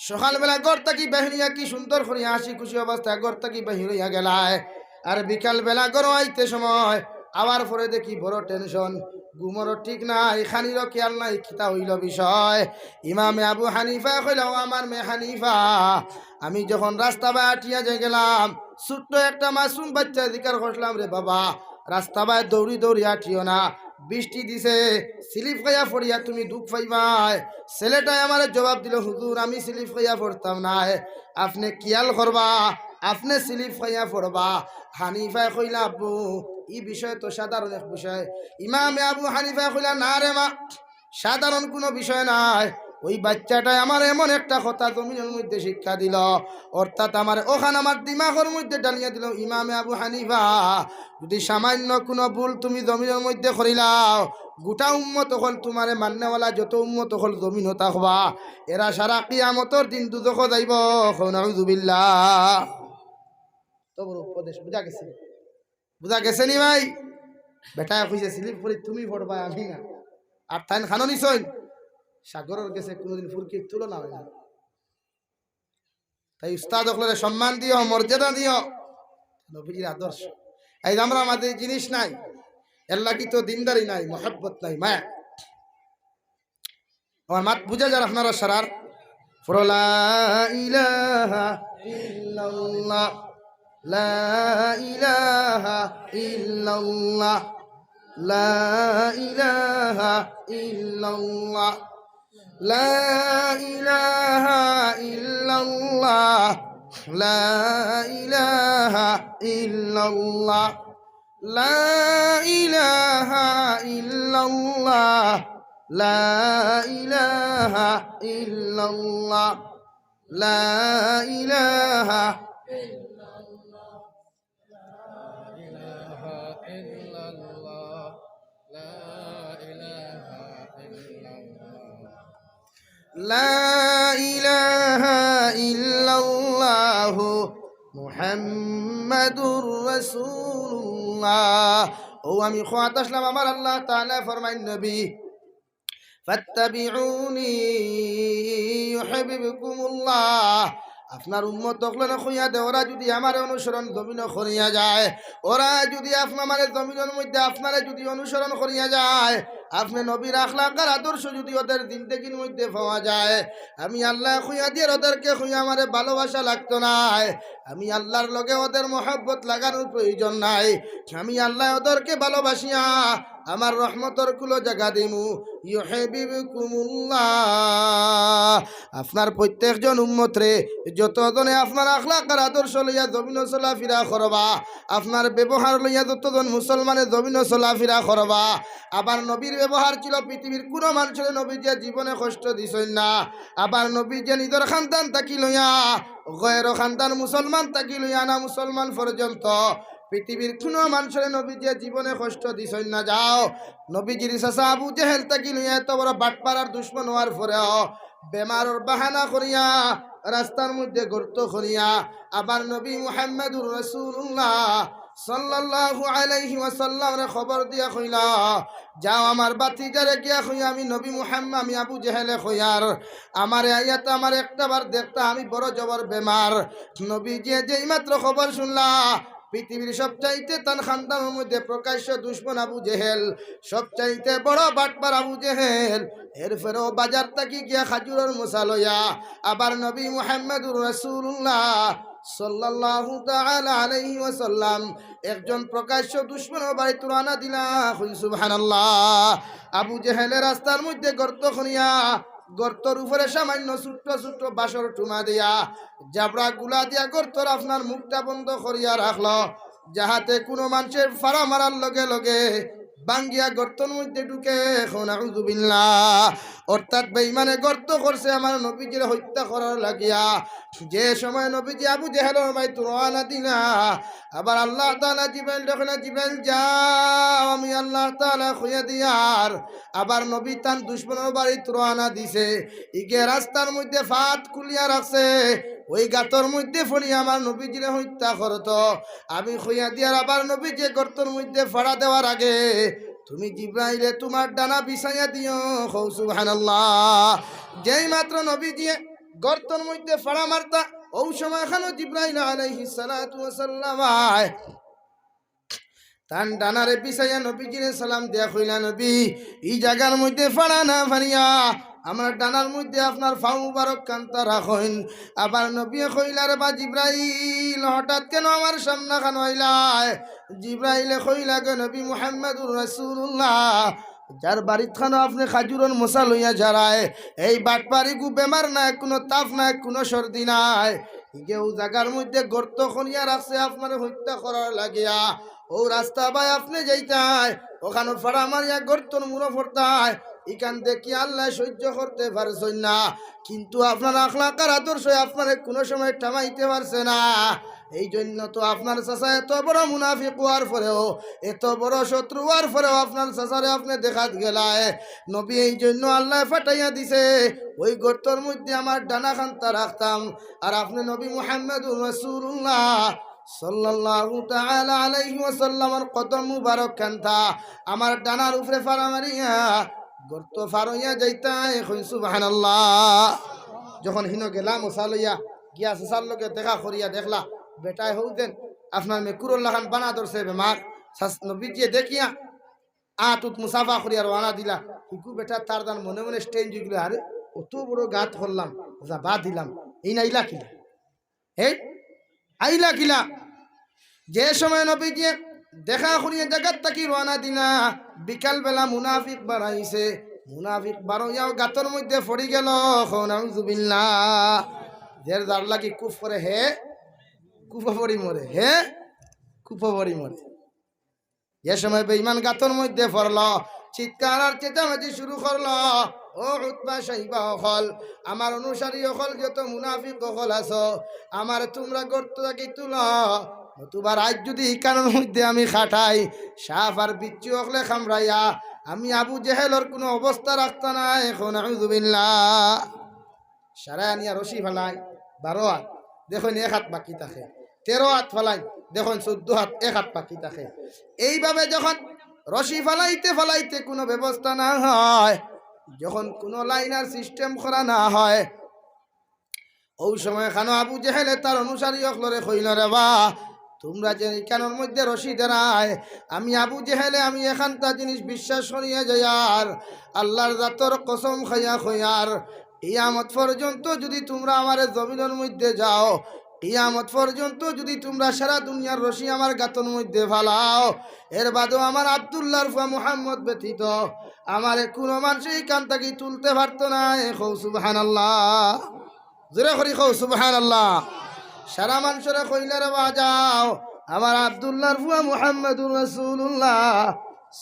সকালবেলা ঘর থাকি বাহিরিয়া কি সুন্দর করে হাসি খুশি অবস্থায় ঘর থাকি বাহির হইয়া গেলায়। আর বিকাল বেলা ঘর আইতে সময় আবার পরে দেখি বড় টেনশন, ঘুমরও ঠিক নাই, খানিরও খেয়াল নাই, কিতা হইল বিষয়। ইমামে আবু হানিফা কইল, আমার মেয়ে হানিফা, আমি যখন রাস্তা বাই আটিয়া যাই গেলাম, ছোট্ট একটা মাসুম বাচ্চা দিকার করলাম রে বাবা রাস্তা বাই দৌড়ি দৌড়ি আটিও না, বৃষ্টি দিছে, স্লিপ খাইয়া পড়িয়া তুমি দুঃখ পাইবাই। ছেলেটাই আমার জবাব দিল, হুজুর আমি স্লিপ খাইয়া পড়তাম না, আপনি কিয়াল করবা, আপনি স্লিপ খাইয়া পড়বা। হানিফায় কইলা আব্বু এই বিষয় তো সাধারণ এক বিষয়। ইমামে আবু হানিফায় কইলা না রে মা, সাধারণ কোনো বিষয় নাই। ওই বাচ্চাটাই আমার এমন একটা কথা জমিনের মধ্যে শিক্ষা দিল, অর্থাৎ আমার ওখানে আমার দিমাগের মধ্যে ডালিয়ে দিল, ইমামে আবু হানিফা যদি সামান্য কোনো ভুল তুমি জমিনের মধ্যে করিলাও, গোটা উম্মত হল তোমারে মান্যওয়ালা যত উম্মত হল জমিন থাকবা, এরা সারা কিয়ামতর দিন দুজখ যাইব। নাউযুবিল্লাহ। তো বড় উপদেশ বুঝা গেছে? বুঝা গেছে নি ভাই? বেটা কইছে স্লিপ করে তুমি পড়বা, আমি না। আর তাইন খানো নিছই সাগরের গেছে কোনোদিন ফুরকির তুলনা হয় না। তাই উস্তাদ হলে সম্মান দিও, মর্যাদা দিও, নবীর আদর্শ। এই আমরা আমাদের জিনিস নাই, আল্লাহ কি তো দিনদারি নাই, মহব্বত নাই, মায়া। আমার মাত বুঝা যার আপনারা সারার লা ইলাহা ইল্লাল্লাহ, লা ইলাহা ইল্লাল্লাহ, লা ইলাহা ইল্লাল্লাহ, লা ইলাহা ইল্লাল্লাহ, লা ইলাহা ইল্লাল্লাহ, লা ইলাহা ইল্লাল্লাহ, লা ইলাহা ইল্লাল্লাহ, লা ইলাহা লা ইলাহা ইল্লাল্লাহু মুহাম্মাদুর রাসূলুল্লাহ। ও আমি খোয়াত আসলাম, আমার আল্লাহ তাআলা ফরমাইন নবী ফাত্তাবিউনি ইউহিব্বুকুমুল্লাহ। আপনার উম্মত হলেন খুইয়া দে, ওরা যদি আমার অনুসরণ জমিন করিয়া যায়, ওরা যদি আপনার জমিনের মধ্যে আপনারা যদি অনুসরণ করিয়া যায়, আপনি নবীর আখলাকার আদর্শ যদি ওদের জিন্দেগির মধ্যে পাওয়া যায়, আমি আল্লাহ খুইয়া দিয়ে ওদেরকে খুইয়া আমারে ভালোবাসা লাগতো নাই, আমি আল্লাহর লগে ওদের মহব্বত লাগানোর প্রয়োজন নাই, আমি আল্লাহ ওদেরকে ভালোবাসিয়া আমার রহমতর কুলো জায়গা দিমু। ইউহিব্বুকুমুল্লাহ। আপনার প্রত্যেকজন উম্মতরে যতজনে আপনার আখলাকার আদর্শ লইয়া জমিন চলাফেরা করবা, আপনার ব্যবহার লইয়া যতজন মুসলমানের জমিন চলাফেরা করবা, আবার নবীর ব্যবহার ছিল পৃথিবীর কোনো মানুষের নবী যে জীবনে কষ্ট দিছেন না, আবার নবী যে নিজের খানদান তাকি লইয়া গয়ের খানদান মুসলমান তাকি লইয়া না মুসলমান পর্যন্ত পৃথিবীর কোনো মানুষের নবী যে জীবনে কষ্ট দিছেন না। যাও নবীজির চাচা আবু জেহেল তাকি লইয়া এত বড় বাটপাড়ার দুশ্মন হওয়ার পরেও বেমারর বাহানা করিয়া রাস্তার মধ্যে গর্ত করিয়া আবার নবী মুহাম্মদুর রাসূলুল্লাহ সাল্লাল্লাহু আলাইহি ওয়াসাল্লামরে খবর দিয়া কইলা, যাও আমার বাতিজারে গিয়া কইয়া আমি নবী মুহাম্মদ আমি আবু জেহেলে কইয়ার আমারে আয়াত আমার একটাবার দেখতা আমি বড় জবর বেমার। নবী যেই মাত্র খবর শুনলা, পৃথিবীর সবচাইতে তার খানদানের মধ্যে প্রকাশ্য দুশ্মন আবু জেহেল, সবচাইতে বড় বাটপার আবু জেহেল, এরপরেও বাজার তাকি গিয়া খাজুরের মশা লইয়া আবার নবী মুহাম্মদুর রাসূলুল্লাহ সাল্লাল্লাহু তাআলা আলাইহি ওয়াসাল্লাম একজন প্রকাশ্য দুশমনের বাড়ি তুরানা দিলা। সুবহানাল্লাহ। আবু জেহেলের রাস্তার মধ্যে গর্ত খনিয়া গর্তর উপরে সামান্য ছোট্ট ছোট্ট বাঁশের টুমা দিয়া জাবরা গুলা দিয়া গর্তর আপনার মুখটা বন্ধ করিয়া রাখলো, যাহাতে কোনো মানুষের ফাড়া মারার লগে লগে বাঙ্গিয়া গর্তর মধ্যে ঢুকে। নাউযুবিল্লাহ। অর্থাৎ বেঈমানে গর্ত করছে আমার নবীজির হত্যা করার লাগিয়া। যে সময় নবীজি আবু জেহেলের ভাই তুরানা দিলা, আবার আল্লাহ তাআলা জিবরাইল দেখনা, জিবরাইল যাও আমি আল্লাহ তাআলা খুঁজে দিয়ার আবার নবী তান দুশমনের বাড়ি তুরানা দিছে, ইগে রাস্তার মধ্যে ফাত খুলিয়া রাখছে, ওই গাতর মধ্যে ফড়ি আমার নবীজিরে হত্যা করতো। আমি খুঁজে দিয়ার আবার নবীজি গর্তর মধ্যে ফাড়া দেওয়ার আগে তুমি জিবরাইলে তোমার ডানা বিছাইয়া দিও। সুবহানাল্লাহ। যেই মাত্র নবীজি গর্তর মধ্যে ফাড়া মারতা, ওই সময় এখানে জিবরাইল আলাইহিস সালাতু ওয়াস সালাম তান ডানারে বিছাইয়া নবীজিরে সালাম দেয়া কইলা, নবী এই জায়গার মধ্যে ফাড়া না ফাড়িয়া আমার ডানার মধ্যে আপনার ফাউ মুবারক কান্তা রাখেন। আবার নবী কইলার বা জিবরাইল হঠাৎ কেন আমার সামনে খান হইলাই? জিবরাইলে কইলা গে নবী মুহাম্মদুর রাসূলুল্লাহ, যার বাড়িত খানো আপনি খাজুরন মশা লইয়া যারায়, এই বাটপারি গু বেমার নাই, কোনো তাপ নাই, কোনো সর্দি নাই, ইগে ও জায়গার মধ্যে গর্ত খনিয়া রাখছে আপনার হত্যা করার লাগিয়া। ও রাস্তা ভাই আপনি যাইতাই ওখানে ফাড়া মারিয়া গর্তর মুড়ো ফোরতায়, এখান দেখি আল্লাহ সহ্য করতে পারছেন না, কিন্তু আপনার আখলাকার আদর্শ আপনার কোনো সময় থামাইতে পারছে না। এই জন্য তো আপনার চাচা এত বড় মুনাফিক হওয়ার পরেও, এত বড় শত্রু হওয়ার পরেও আপনার চাচারে আপনি দেখাত গেলায়। নবী এই জন্য আল্লাহ ফাটাইয়া দিছে, ওই গর্তর মধ্যে আমার ডানা খান্তা রাখতাম, আর আপনি নবী মুহাম্মদুর রাসূলুল্লাহ সাল্লাল্লাহু তাআলা আলাইহি ওয়াসাল্লামের কদম মুবারক খান্তা আমার ডানার উপরে ফাড়া মারিয়া গর্ত ফারইয়া যাইতাই। সুবহানাল্লাহ। যখন হিন গেলাম ওসা লইয়া গিয়া চাচার লোকে দেখা করিয়া দেখলা বেটায় হৌ দেন আপনার মেকুরুল্লাহ খান বানা ধরছে বেমার। নবীজিয়ে দেখিয়া আতুত মুসাফা করিয়া রওনা দিলা। ইকু বেটা তার দান মনে মনে স্টেঞ্জ গেল, আরে অত বড় গাত করলাম যা বাদ দিলাম, এই না আইলা কিলা, হে আইলা কিলা। যে সময় নবীজিয়ে দেখা করিয়া জায়গাত থাকি রওনা দিলা, বিকাল বেলা মুনাফিক বাড়াইছে। মুনাফিক বারোয়াও গাতর মধ্যে পড়ি গেল। নাউযুবিল্লাহ। জের দার লাগি কুফ করে হে কুফা পড়ি মরে, হে কুফা পড়ি মরে। যে সময় বেঈমান গাতর মধ্যে পড়ল, চিৎকার আর চেঁচামেচি শুরু করলো। ও উতবা সাইবা হল, আমার অনুসারী হল, যত মুনাফিক হল আছো, আমার তোমরা গর্ত থাকি তুলো, নতুবা আজ যদি কারণ মধ্যে আমি খাটাই, সাপ আর বিচ্ছু হকলে খামরাইয়া আমি আবু জেহেলর কোনো অবস্থা রাখতা না। এখন নাউযুবিল্লাহ। সারা আনিয়া রশি ফেলাই 12 হাত, দেখুন 1 হাত বাকি থাকে। 13 হাত ফেলাই, দেখুন 14 হাত, 1 হাত বাকি থাকে। এইভাবে যখন রশি ফেলাইতে ফেলাইতে কোনো ব্যবস্থা না হয়, যখন কোনো লাইনার সিস্টেম করা না হয়, ওই সময় খানো আবু জেহেলে তার অনুসারী অকলরে কইল, রে বা তোমরা যে এখানের মধ্যে রশি দেরায়, আমি আবু জেহেলে আমি এখানটা জিনিস বিশ্বাস করিয়া যাই, আর আল্লাহর জাতর কসম খাইয়া খইয়ার কিয়ামত পর্যন্ত যদি তোমরা আমার জমিনের মধ্যে যাও, কিয়ামত পর্যন্ত যদি তোমরা সারা দুনিয়ার রশি আমার গাতর মধ্যে ফালাও, এর বাদেও আমার আব্দুল্লাহর ফুয়া মুহাম্মদ ব্যতীত আমার কোনো মানুষ এইখান থেকে তুলতে পারতো না। সুবহানাল্লাহ। জোরে করি সুবহানাল্লাহ। সারা মানুষরা কইলে রে বাজাও, আমার আব্দুল্লাহর ফুয়া মুহাম্মদুর রাসূলুল্লাহ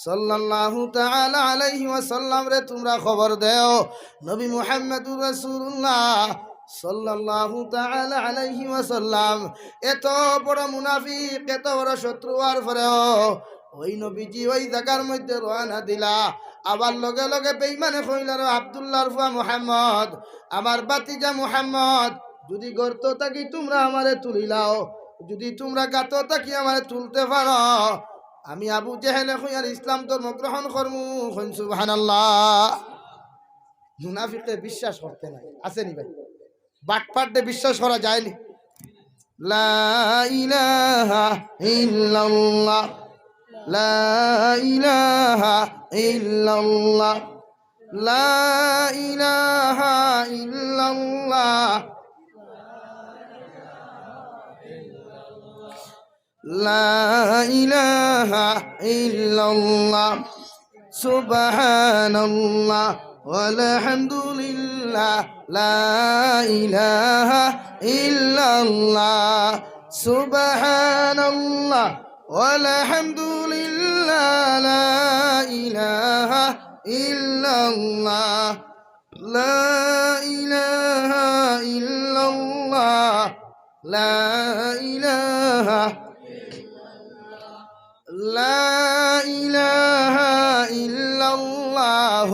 সাল্লাল্লাহু তাআলা আলাইহি ওয়াসাল্লাম রে তোমরা খবর দেও, নবী মুহাম্মদুর রাসূলুল্লাহ সাল্লাল্লাহু তাআলা আলাইহি ওয়াসাল্লাম এত বড় মুনাফিক, এত বড় শত্রু আর পরেও ওই নবীজি ওই জায়গার মধ্যে রওনা দিলা। আবার লগে লগে বেঈমানে কইল, রে আব্দুল্লাহর ফুয়া মুহাম্মদ, আমার বাতিজা মুহাম্মদ, যদি গর্ত থাকি তোমরা আমারে তুলিলাও, যদি তোমরা গাত থাকি আমারে তুলতে পারো, আমি আবু জেহেলে খুঁয়ার ইসলাম ধর্ম গ্রহণ করমু। সুবহানাল্লাহ। মুনাফিকে বিশ্বাস করতে নাই, আসেনি ভাই? বাটপাটে বিশ্বাস করা যায়নি। লা ইলাহা ইল্লাল্লাহ, লা ইলাহা ইল্লাল্লাহ, লা ইলাহা ইল্লাল্লাহ, লা ইলাহা ইল্লাল্লাহ, সুবহানাল্লাহ ওয়ালহামদুলিল্লাহ, লা ইলাহা ইল্লাল্লাহ, সুবহানাল্লাহ ওয়ালহামদুলিল্লাহ, লা ইলাহা ইল্লাল্লাহ, লা ইলাহা ইল্লাল্লাহ, লা ইলাহা লা ইলাহা ইল্লাল্লাহ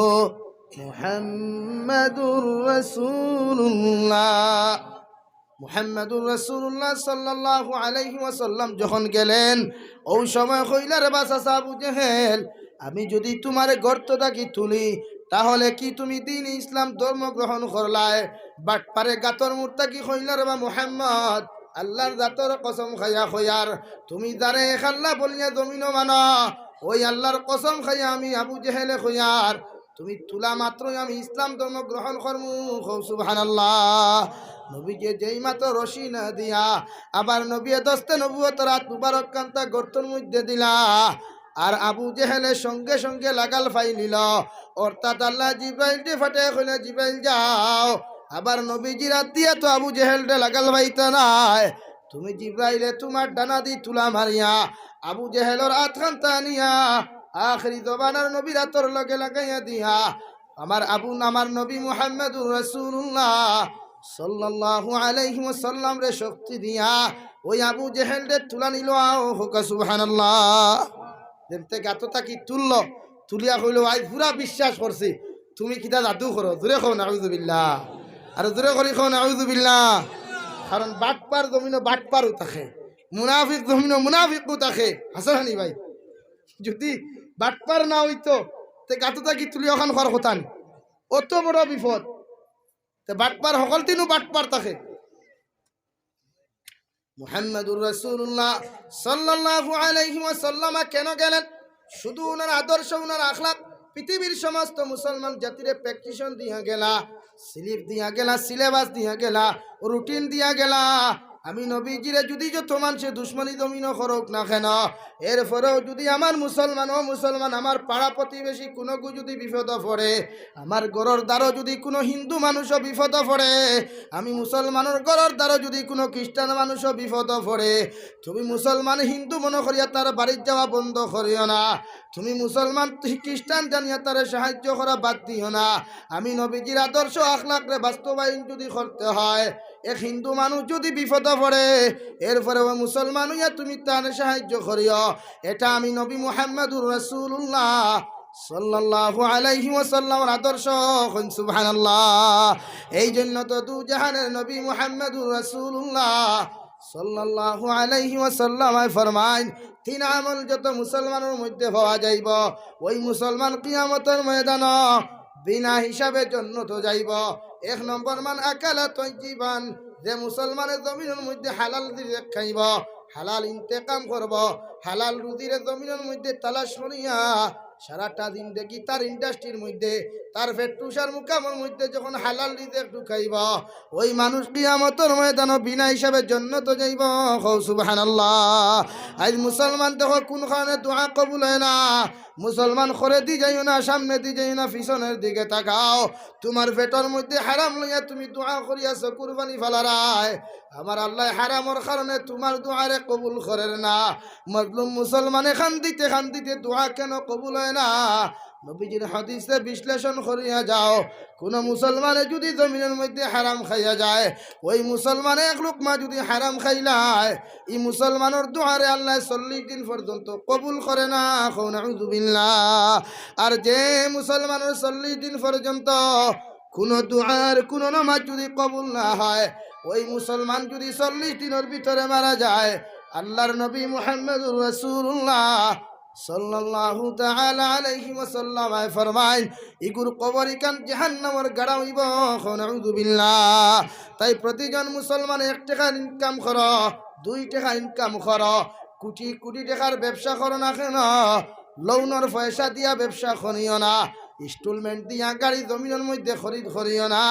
মুহাম্মাদুর রাসূলুল্লাহ। মুহাম্মাদুর রাসূলুল্লাহ সাল্লাল্লাহু আলাইহি ওয়াসাল্লাম যখন গেলেন, ওই সময় কইলার বাসা আবু জেহেল, আমি যদি তোমারে গর্ত থাকি তুলি, তাহলে কি তুমি দিন ইসলাম ধর্ম গ্রহণ করলায়? বাট পারে গাতর মূর্তা কি কইলার বা মুহাম্মদ, আল্লাহর জাতর কসম খাইয়া খয়ার, তুমি যারে খাল্লা বলিয়া জমিন মানা, ওই আল্লাহর কসম খাইয়া আমি আবু জেহেলে খয়ার, তুমি তুলা মাত্রই আমি ইসলাম ধর্ম গ্রহণ করমু। সুবহানাল্লাহ। নবীকে যেই মাত্র রশি না দিয়া আবার নবী দস্তে নবুয়ত রাত মুবারক কান্তা গর্তর মধ্যে দিলা, আর আবু জেহেলের সঙ্গে সঙ্গে লাগাল ফাই নিল। অর্থাৎ আল্লাহ জিব্রাইলকে ফাটে কইলে, জিব্রাইল যাও আবার নবীজির হাত দিয়া তো আবু জেহেলটা লাগাল ভাইতা নাই, তুমি জিব্রাইলে তোমার ডানা দি তুলা মারিয়া আবু জেহেলর আতখান তানিয়া আখরি জবানার নবীর আতর লগে লাগাইয়া দিয়া আমার নবী মুহাম্মদুর রাসূলুল্লাহ সাল্লাল্লাহু আলাইহি ওয়াসাল্লাম রে শক্তি দিয়া ওই আবু জেহেল রে তুলা নিল। হোক সুবহানাল্লাহ। দেখতে গাতটা কি তুললো, তুলিয়া কইল আজ পুরা বিশ্বাস করছি তুমি কিতা জাদু করো। জোরে কও নাউযুবিল্লাহ, আর জোরে করি কও নাউযুবিল্লাহ। কারণ বাটপার জমিনও বাটপারও থাকে, মুনাফিক জমিনও মুনাফিকও থাকে। হাসান হানি ভাই, যদি বাটপার না হইতো তে গাতটা কি তুলি ওখান করার কথা নি, অত বড় বিপদ। তে বাটপার সকল দিনও বাটপার থাকে। মুহাম্মদুর রাসূলুল্লাহ সাল্লাল্লাহু আলাইহি ওয়াসাল্লাম কেন গেলেন? শুধু ওনার আদর্শ, ওনার আখলাক পৃথিবীর সমস্ত মুসলমান জাতিরে প্র্যাকটিশন দিয়া গেলা, স্লিপ দিয়া গেলা, সিলেবাস দিয়া গেলা, রুটিন দিয়া গেলা। আমি নবীজিরে যদি যত মানুষে দুশ্মনী জমিন করুক না কেন, এরপরেও যদি আমার মুসলমান আমার পাড়া প্রতিবেশী কোনো যদি বিপদ পড়ে, আমার গরর দ্বারও যদি কোনো হিন্দু মানুষও বিপদ পড়ে, আমি মুসলমানের গরর দ্বারও যদি কোনো খ্রিস্টান মানুষও বিপদ পড়ে, তুমি মুসলমান হিন্দু মনে করিয়া তার বাড়ির যাওয়া বন্ধ করিও না, তুমি মুসলমান খ্রিস্টান জানিয়া তার সাহায্য করা বাদ দিও না। আমি নবীজির আদর্শ আখলাকরে বাস্তবায়ন যদি করতে হয়, এক হিন্দু মানুষ যদি বিপদ পড়ে, এরপরে ওই মুসলমান হইয়া তুমি তার সাহায্য করিও, এটা আমি নবী মুহাম্মদুর রাসূলুল্লাহ সাল্লাল্লাহু আলাইহি ওয়াসাল্লামের আদর্শ। সুবহানাল্লাহ। এই জন্য তো দু জাহানের নবী মুহাম্মদুর রাসূলুল্লাহ সাল্লাল্লাহু আলাইহি ওয়াসাল্লাম ফরমাইন, তিন আমল যত মুসলমানের মধ্যে পাওয়া যাইব, ওই মুসলমান কিয়ামতের ময়দান বিনা হিসাবে জান্নাতে যাইব। এক নম্বর মান আকালা তয়্যিবান, যে মুসলমানের জমিনের মধ্যে হালাল রিজিক খাইব, হালাল ইন্তেকাম করব, হালাল রুজির জমিনের মধ্যে তালাশ করিয়া সারাটা দিন দেখি তার ইন্ডাস্ট্রির মধ্যে তার ফেটুসার মুকামের মধ্যে যখন হালাল রিজিক ঢুকাইব, ওই মানুষ কিয়ামতের ময়দানে বিনা হিসাবে জান্নাতে যাইব। সুবহানাল্লাহ। আজ মুসলমান দেখো কোনখানে দোয়া কবুল হয় না। মুসলমান করে দি যাইও না, সামনে দি যাইও না, পিছনের দিকে তাকাও। তোমার পেটের মধ্যে হারাম লইয়া তুমি দোয়া করিয়াছ, কুরবানি ফালারায় আমার আল্লাহ হারামর কারণে তোমার দোয়ারে কবুল করেন না। মজলুম মুসলমানে খান্দিতে দোয়া কেন কবুল হয় না? নবীজির হাদিসে বিশ্লেষণ করিয়া যাও, কোন মুসলমানে যদি জমিনের মধ্যে হারাম খাইয়া যায়, ওই মুসলমানে এক লোকমা যদি হারাম খাইলায়, এই মুসলমানের দোয়ারে আল্লাহ 40 দিন পর্যন্ত কবুল করে না। নাউযুবিল্লাহ। আর যে মুসলমানের 40 দিন পর্যন্ত কোন দোয়ার কোন নামাজ যদি কবুল না হয়, ওই মুসলমান যদি 40 দিনের ভিতরে মারা যায়, আল্লাহর নবী মুহাম্মদুর রাসূলুল্লাহ সাল্লাল্লাহু তাআলা আলাইহি ওয়াসাল্লাম ফরমায়, ইগুর কবরিকান জাহান্নামের গাড়া হইব। নাউযুবিল্লাহ। তাই প্রতিজন মুসলমান 1 টাকা ইনকাম করো, 2 টাকা ইনকাম করো, কোটি কোটি টাকার ব্যবসা করো না কেন, লোনের পয়সা দিয়া ব্যবসা করিও না, ইনস্টলমেন্ট দিয়া গাড়ি জমিনের মধ্যে খরিদ করিও না,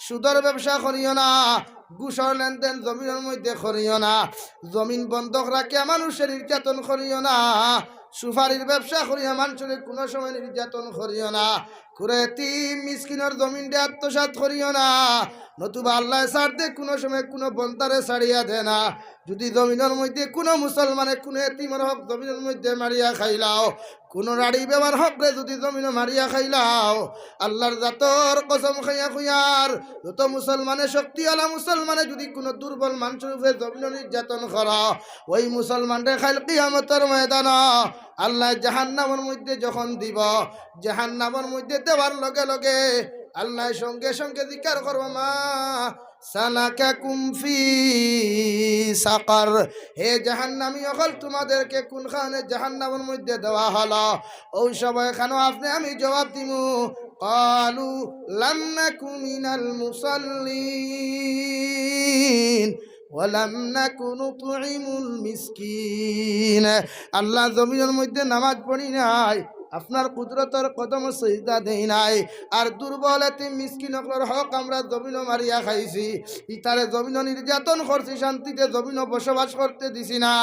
সুদের ব্যবসা করিও না, ঘুষের লেনদেন জমিনের মধ্যে করিও না, জমিন বন্ধক রাখিয়া মানুষের নির্যাতন করিও না, সুপারির ব্যবসা করিয়া মানুষের কোনো সময় নির্যাতন করিও না, কুরেতি মিসকিনের জমিনটা আত্মসাৎ করিও না, নতুবা আল্লাহ ছাড় দে কোনো সময় কোনো বন্তারে ছাড়িয়া দে না। যদি জমিনের মধ্যে কোনো মুসলমানে কোনো এতিমের হক জমিনের মধ্যে মারিয়া খাইলাও, কোনো রাড়ি ব্যবহার হকরে যদি জমিনে মারিয়া খাইলাও, আল্লাহর জাতর কসম খাইয়া খুইয়ার যত মুসলমানে শক্তিওয়ালা মুসলমানে যদি কোনো দুর্বল মানুষের উপরে জমিনে নির্যাতন করা, ওই মুসলমানরে খাইল কিয়ামতের ময়দান আল্লাহ জাহান্নামের মধ্যে যখন দিব, জাহান্নামের মধ্যে দেওয়ার লগে লগে আল্লাহ সঙ্গে সঙ্গে জিকির করবো, মা সালাকাকুম ফি সাকার, হে জাহান্নামী সকল তোমাদেরকে কোনখানে জাহান্নামের মধ্যে দেওয়া হলো? ওই সময় কেন আপনি আমি জবাব দিমু, ক্বালু লাম নাকু মিনাল মুসাল্লিন ওয়া লাম নাকু নুতঈমুল মিসকিন। আল্লাহ জমিনের মধ্যে নামাজ পড়ি নাই, আপনার কুদরতের কদম সিজদা দেই নাই, আর দুর্বল এতিম মিসকিনগুলোর হক আমরা জমিন মারিয়া খাইছি, ইতারে জমিন নির্যাতন করছি, শান্তিতে জমিন বসবাস করতে দিছি না।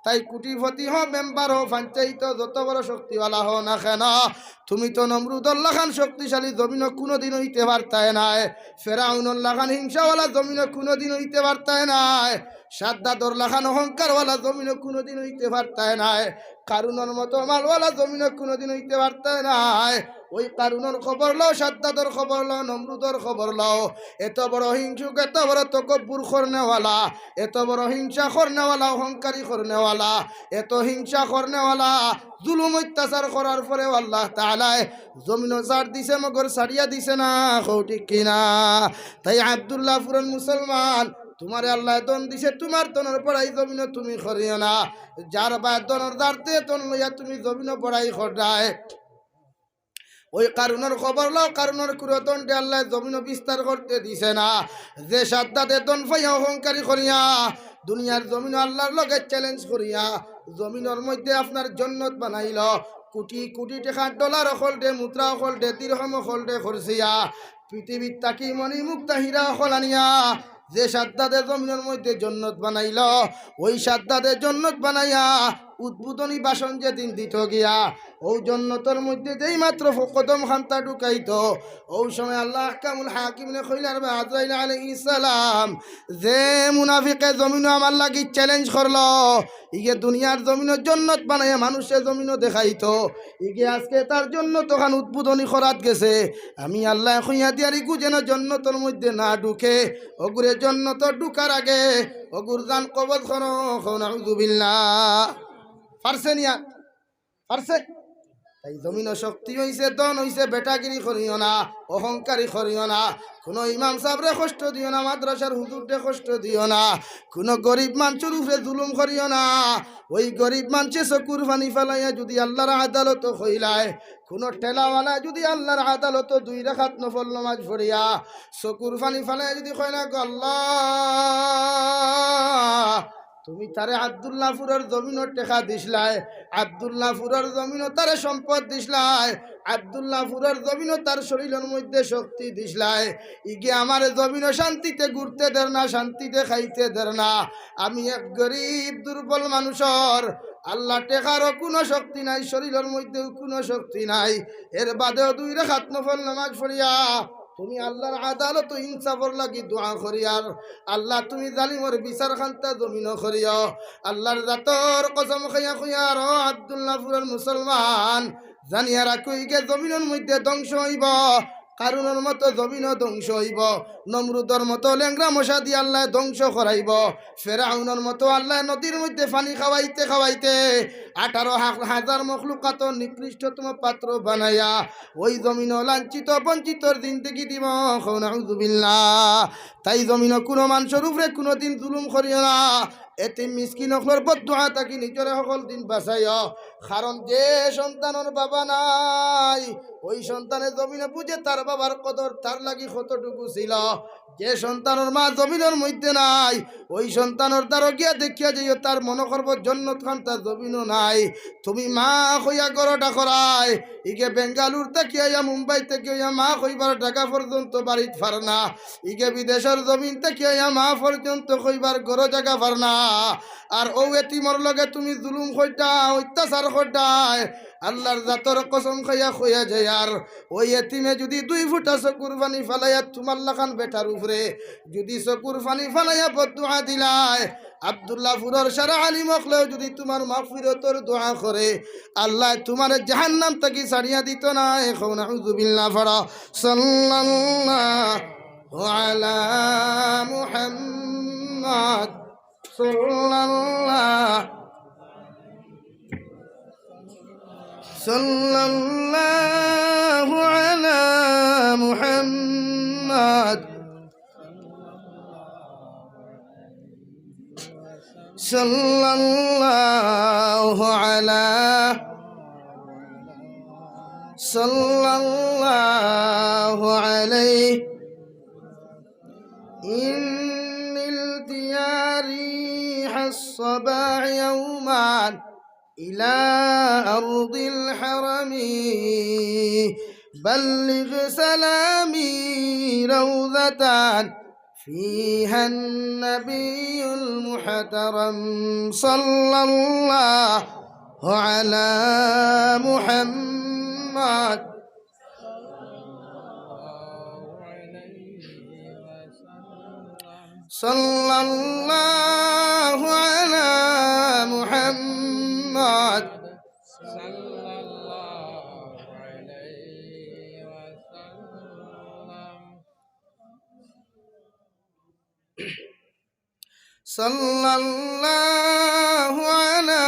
তাই কুটিপতি হো, মেম্বার হো, পঞ্চায়েত যত বড় শক্তিওয়ালা হো না কেন, তুমি তো নমরুদুল্লাহ খান শক্তিশালী জমিন কোনোদিন হইতে পারতায় নাই, ফেরাউনুল্লাহ খান হিংসাওয়ালা জমিন কোনোদিন হইতে পারতায় নাই, সাদ্দাতুল্লাহ খান অহংকারওয়ালা জমিন কোনোদিন হইতে পারতায় নাই, কারুনের মতো মালওয়ালা জমিন কোনোদিন হইতে পারতায় নাই। ওই কারুনের খবর লও, সাদ্দাতর খবর লও, নমরুদর খবর লও। এত বড় হিংসুক, এত বড় তকব্বুর করনেওয়ালা, এত বড় হিংসা করনেওয়ালা, অহংকারী করনেওয়ালা, এত হিংসা করনেওয়ালা, জুলুম অত্যাচার করার পরে আল্লাহ তাআলা জমিনও ছাড় দিছে, মগর ছাড়িয়া দিছে না, ঠিক কিনা? তাই আব্দুল্লাহ পুরান মুসলমান, তোমারে আল্লাহ দন দিছে, তোমার তনের পড়াই জমিন তুমি করিও না। যার বায় দনের দাঁড়তে তন লইয়া তুমি জমিন পড়াই খড়ায়। ওই কারুনের খবর লও, কারুনের কুরতনটে আল্লাহ জমিন বিস্তার করতে দিছে না। যে সাদ্দাতে দন ফাইয়া অহংকারী করিয়া দুনিয়ার জমিন আল্লাহর লগে চ্যালেঞ্জ করিয়া জমিনের মধ্যে আপনার জন্নত বানাইল, কোটি কোটি টাকা ডলার হলডে, মুদ্রা হলডে, দিরহম হলডে খরচিয়া পৃথিবীর তাকি মণি মুক্তা হীরা হলানিয়া যে সাদ্দাদের জমিনের মধ্যে জন্নত বানাইল, ওই সাদ্দাদের জন্নত বানাইয়া উদ্বোধনী ভাষণ যেদিন দিত গিয়া, ও জন্নতর মধ্যে যেই মাত্র কদম খান্তা ঢুকাইতো, ওই সময় আল্লাহ আহকামুল হাকিমনে কইলার বা আজরাইল আলাইহিস সালাম, যে মুনাফিকে জমিন আমার লাগি চ্যালেঞ্জ করলো, ইগে দুনিয়ার জমিনের জন্নত বানাইয়া মানুষের জমিনও দেখাইতো, ইগে আজকে তার জন্য তখন উদ্বোধনী করাত গেছে। আমি আল্লাহ কইয়া দিয়ারি গু যেন জন্নতর মধ্যে না ঢুকে, অগুরে জন্নত ঢুকার আগে অগুর জান কবজ করো, নাউযুবিল্লাহ। পারছে নিয়া পারছে। তাই জমিন শক্তি হইছে, দন হইছে, বেটাগিরি করিও না, অহংকারী করিও না, কোনো ইমাম সাহেবরে কষ্ট দিও না, মাদ্রাসার হুজুররে কষ্ট দিও না, কোনো গরিব মানুষের উপরে জুলুম করিও না। ওই গরিব মানুষে চকুর পানি ফেলাইয়া যদি আল্লাহর আদালত হইলায়, কোনো ঠেলাওয়ালা যদি আল্লাহর আদালত 2 রাকাত নফল নামাজ পড়িয়া চকুর পানি ফেলাইয়া যদি কয় না গো আল্লাহ, তুমি তারে আব্দুল্লাহপুরের জমিনের টেকা দিসলাই, আব্দুল্লাহপুরের জমিনও তারে সম্পদ দিসলাই, আব্দুল্লাহপুরের জমিনও তার শরীরের মধ্যে শক্তি দিসলাই, ইগে আমার জমিনও শান্তিতে ঘুরতে দের না, শান্তিতে খাইতে দের না। আমি এক গরিব দুর্বল মানুষের আল্লাহ টেকারও কোনো শক্তি নাই, শরীরের মধ্যেও কোনো শক্তি নাই, এর বাদেও 2 রাকাত নফল নামাজ পড়িয়া তুমি আল্লাহর আদালত ইনসাফর লাগি দোয়া করিয়ার, আল্লাহ তুমি জালিমর বিচার খান্তা জমিন করিও। আল্লাহর জাতর কসম খাইয়া খুইয়ার ও আব্দুল্লাহপুরের মুসলমান, জানিয়া রাখো ইগে জমিনের মধ্যে ধ্বংস হইব, কারুনের মতো জমিনও ধ্বংস হইব, নমরুদর মতো ল্যাংরা মশা দিয়ে আল্লাহ ধ্বংস করাইব, ফেরাউনের মতো আল্লাহ নদীর মধ্যে পানি খাওয়াইতে খাওয়াইতে 18,000 মখলুকাত নিকৃষ্টতম পাত্র বানাইয়া ওই জমিন লাঞ্ছিত বঞ্চিতর জিন্দেগি দিব, নাউযুবিল্লাহ। তাই জমিন কোনো মানুষের উপরে কোনোদিন জুলুম করিও না, এতে মিসকিন হকলর বদদুয়া তাকি নিজরে সকল দিন বাঁচাইও। কারণ যে সন্তানের বাবা নাই, ওই সন্তানের জমিনে বুঝে তার বাবার কদর তার লাগি কতটুকু ছিল, যে সন্তানের মা জমিনের মধ্যে নাই, ওই সন্তানের দ্বারা গিয়া দেখিয়া যাইও তার মনে করব জন্নত খান তার জমিনও নাই। তুমি মা হইয়া গড়টা করায়, ইগে বেঙ্গালুর থেকে ইয়া মুম্বাই থেকে ইয়া মা কইবার ঢাকা পর্যন্ত বাড়িত ফার না, ইগে বিদেশের জমিন থেকে ইয়া মা পর্যন্ত কইবার গড় জায়গা ফার না। আর ও এতিমর লগে তুমি জুলুম কইটা, অত্যাচার কইটায়, আল্লাহর জাতর কসম খাইয়া কইয়া যায়, আর ওই এতিমে যদি 2 ফুটা চকুর পানি ফালাইয়া তোমার লাখান বেটার উপরে যদি চকুর পানি ফালাইয়া বদদুয়া দিলায়, আব্দুল্লাহপুরের সারা আলিম হকলেও যদি তোমার মাগফিরতর দোয়া করে, আল্লাহ তোমার জাহান্নাম থেকে ছাড়িয়া দিত না। এখন নাউযুবিল্লাহ ফরা সাল্লাল্লাহু আলা মুহাম্মদ সাল্লাল্লাহু আলা মুহাম্মদ সাল্লাল্লাহু আলা সাল্লাল্লাহু আলাইহি ইন্নিল দিয়ারি হাসবা ইয়াওমান ইলা আরদিল হারামি بلغ سلامي روضة فيها النبي المحترم صلى الله على محمد صلى الله على محمد صلى الله على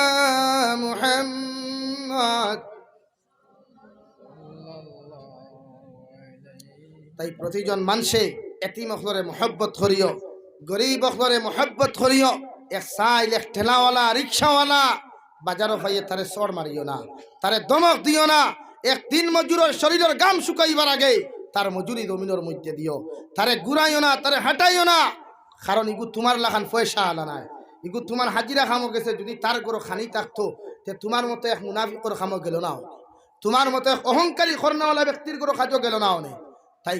محمد তাই প্রতিজন মানুষে এতিম অখলরে মোহব্বত করিও, গরিব অখলরে মোহব্বত করিও। এক সাইল এক ঠেলাওয়ালা রিক্সাওয়ালা বাজারও পাইয়ে তারে চড় মারিও না, তারে দমক দিও না। এক দিন মজুরের শরীরের গাম শুকাইবার আগে তার মজুরি জমিনের মধ্যে দিও, তারে ঘুরাইও না, তারে হাঁটাইও না। কারণ ইগু তোমার লাখান পয়সা আলা নাই, ইগু তোমার হাজিরা খামো গেছে। যদি তার গরো খানি থাকতো তে তোমার মতো এক মুনাফিকর খামো গেল না, তোমার মতো এক অহংকারী খরনাওয়ালা ব্যক্তির গরো খাজো গেল না অনেক। তাই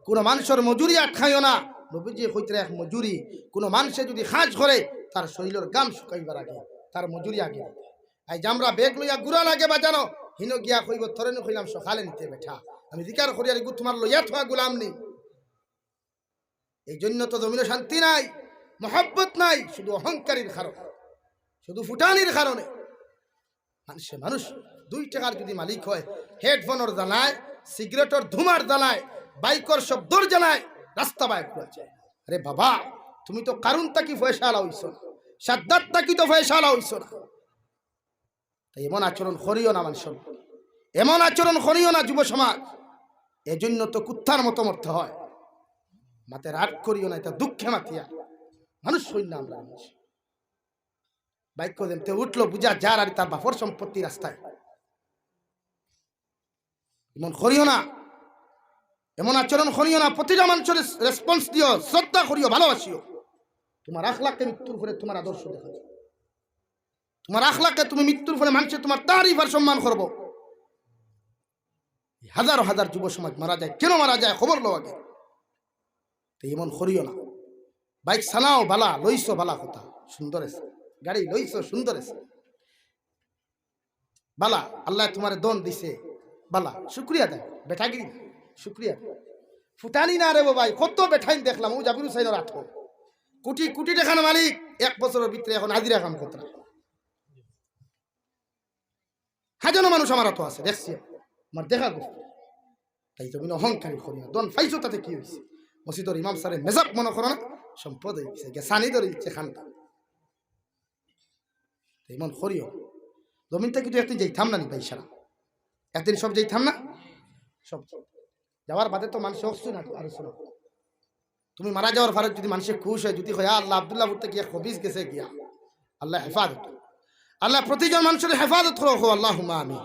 কোনো মানুষের মজুরি আটকাইও না। নবীজি কইতরা এক মজুরি কোনো মানুষে যদি কাজ করে তার শরীরের গাম শুকাইবার আগে তার মজুরি আগে। আই আমরা বেগ লইয়া গুড়া লাগে বাজানো হিন গিয়া কইব তরেন কইলাম সকালে নিতে বেঠা, আমি জিকার করি আর তোমার লইয়া থাকা গুলাম নি। এই জন্য তো জমিনে শান্তি নাই, মহব্বত নাই, শুধু অহংকারীর কারণে, শুধু ফুটানির কারণে। মানুষ 2 টাকার যদি মালিক হয়, হেডফোনের জ্বালায়, সিগারেটের ধুমার জ্বালায়, বাইকর শব্দর জ্বালায় রাস্তা বাইক করেছে। আরে বাবা, তুমি তো কারণ তাকি ফয়সালা হইছ না, সাদ্দাত তাকি তো ফয়সালা হইছ না। তাই এমন আচরণ করিও না মানুষ, এমন আচরণ করিও না যুব সমাজ। এজন্য তো কুত্তার মতো মরতে হয়। মাতে রাগ করিও না, এটা দুঃখে মাতিয়া মানুষ হইল না। আমরা মানুষ বাইক দেমতে উঠলো বুঝা যার আর তার বাপর সম্পত্তি রাস্তায়। এমন করিও না, এমন আচরণ করিও না। প্রতিটা মানুষের রেসপন্স দিও, শ্রদ্ধা করিও, ভালোবাসিও। তোমার আখলাকে মৃত্যুর পরে তোমার আদর্শ দেখা যায়। তোমার আখলাকে তুমি মৃত্যুর পরে মানুষের তোমার তারিফ আর সম্মান করবো। হাজার হাজার যুব সমাজ মারা যায়, কেন মারা যায় খবর লো আগে। তাই এমন করিও না। বাইক সানাও বালা, লইছো বালা কথা সুন্দর আছে, গাড়ি লইছো সুন্দর আছে বালা, আল্লাহ তোমার দন দিছে বালা, শুক্রিয়া দেয়। বেঠাগিরি শুক্রিয়া ফুটানি না রে ভাই, কত বেঠাইন দেখলাম। ও জাবির হুসাইনের 8 কোটি কোটি টাকার মালিক, 1 বছরের ভিতরে এখন হাজিরা কাম করতে না। হাজারো মানুষ আমার তো আছে, দেখছি আমার দেখা করছে। তাই তুমি অহংকারী করি না, দন পাইছো তাতে কি হয়েছে? মসজিদের ইমাম সাহেব মেজাব মনে করো না, সম্পদ হয়ে গেছে, সানি ধরে দিচ্ছে খানটা। এমন করিও। জমিনটা কিন্তু একদিন যাইতাম না নি ভাই, সারা একদিন সব যাইতাম না। সব যাওয়ার বাদে তো মানুষ হচ্ছে না। আর শোনো, তুমি মারা যাওয়ার পরে যদি মানুষের খুশ হয়, যদি হয় আল্লাহ আব্দুল্লাহ উঠতে গিয়া খবিস গেছে গিয়া, আল্লাহ হেফাজত, আল্লাহ প্রতিজন মানুষের হেফাজত করো, আল্লাহ আমি।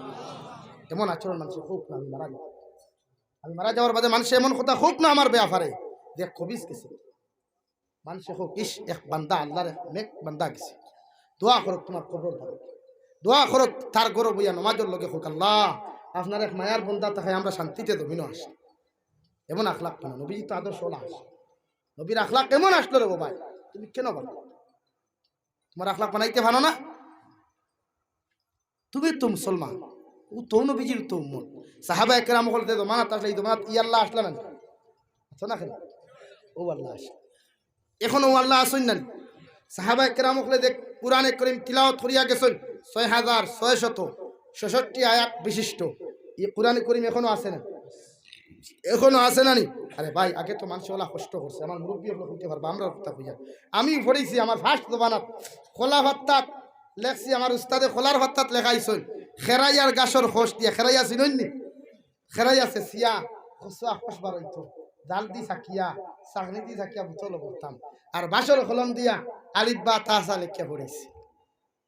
এমন আচরণ মানুষের হোক না। আমি মারা যাওয়ার বাদে মানুষের এমন কথা হোক না আমার ব্যাপারে, দেখ খবিস গেছে মানুষের হোক, ইস এক বান্দা আল্লাহর নেক বান্দা গেছে, দোয়া করো তোমার কবর ভালো, দোয়া করো তার গরব হইয়া নমাজের লগে হোক, আল্লাহ আপনার এক মায়ার বন্দা তাকে আমরা শান্তিতে দমিনও আসি। এমন আখলাক কেন? নবীজি তো আদর্শ আস, নবীর আখলাক কেমন আসলো রে ভাই? তুমি কেন বলো তোমার আখলাক বানাইতে ভালো না? তুমি তো মুসলমান, ও তো নবীজির তো উম্মত। সাহাবায়ে কেরাম বলতে জমানাত আসলে এই জমানাত ই আল্লাহ আসলো না, আছো না কেন? ও আল্লাহ আসে, এখন ও আল্লাহ আসেন না। সাহাবায়ে কেরাম বলে দেখ কুরআনে কারীম তিলাওয়াত করিয়া গেছেন 6666 আয়াত বিশিষ্ট এই কুরআনে কারীম এখনো আছে না? এখনো আছে না নি? আরে ভাই, আগে তো মানুষ ওলা কষ্ট করছে, আমার মুরব্বী হলো হইতে পারবো, আমরা কথা কইয়া আমি পড়েছি আমার ফার্স্ট জবানাত খোলা ভাত্তাত লেখছি, আমার উস্তাদে খোলার ভাত্তাত লেখাইছেন খেরাইয়ার গাছর খোস দিয়া, খেরাইয়া চিনেন নি? খেরাই আছে সিয়া খসা খসবার হইতো, জাল দি সাকিয়া চাকনি দি সাকিয়া বুতল করতাম, আর বাসর কলম দিয়া আলিফ বা তাসা লেখা পড়েছি।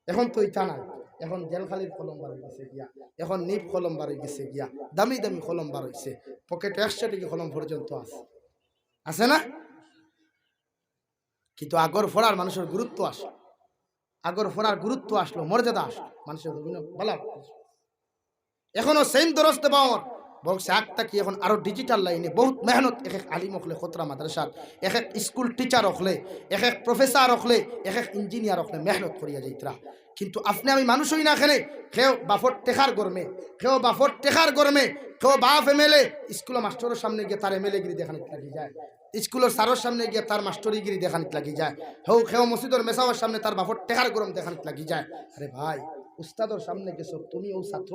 এখন তো ইটা নাই, এখন জেলখালির কলম বার হয়ে গেছে গিয়া, এখন নিপ কলম বার হয়ে গেছে গিয়া, দামি দামি কলম বার হয়েছে, পকেটে 100 টাকা কলম পর্যন্ত আছে না? কিন্তু আগর ফোড়ার মানুষের গুরুত্ব আসে, আগর ফোড়ার গুরুত্ব আসলো, মর্যাদা আসলো মানুষের ভালো। এখনো সেম দরস্তে পাওয়ার বলছে একটা কি এখন আরো ডিজিটাল লাইনে বহুত মেহনত এক এক আলিম হলে খতরা মাদ্রাসাত এক এক স্কুল টিচার হলে এক এক প্রফেসর হলে এক এক ইঞ্জিনিয়ার হলে মেহনত করিয়া যাইতরা কিন্তু আপনি আমি মানুষ হই না খেলে কেউ বাফর টেকার গরমে কেউ বাফর টেকার গরমে কেউ বাপ এমএলএ স্কুলের মাস্টারের সামনে গিয়ে তার এমএলএ গিরি দেখানিতে লাগি যায় স্কুলের স্যারের সামনে গিয়ে তার মাস্টরিগিরি দেখানিতে লাগি যায় কেউ মসজিদের মেসাওয়ার সামনে তার বাফর টেকার গরম দেখানিতে লাগি যায় আরে ভাই উস্তাদর সামনে গেছো তুমিও ছাত্র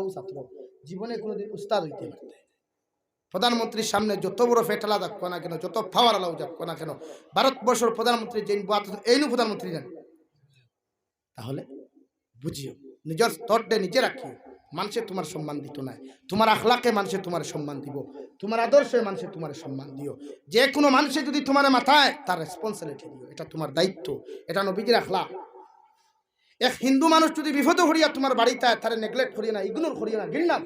জীবনে কোনোদিন উস্তাদ হইতে পারতে প্রধানমন্ত্রীর সামনে যত বড় ফেটালা দেখো না কেন যত পাওয়ার আলাও দেখো না কেন ভারতবর্ষের প্রধানমন্ত্রী যে এই প্রধানমন্ত্রী জানি তাহলে বুঝিও নিজের স্তরটা নিজে রাখিও মানুষে তোমার সম্মান দিত না তোমার আখলাকে মানুষে তোমার সম্মান দিব তোমার আদর্শে মানুষে তোমার সম্মান দিও যে কোনো মানুষে যদি তোমার মাথায় তার রেসপন্সিবিলিটি দিও এটা তোমার দায়িত্ব এটা নবীজির আখলাক এক হিন্দু মানুষ যদি বিপদ হরিয়া তোমার বাড়িতে তার নেগলেক্ট করিও না ইগনোর করিও না ঘৃণা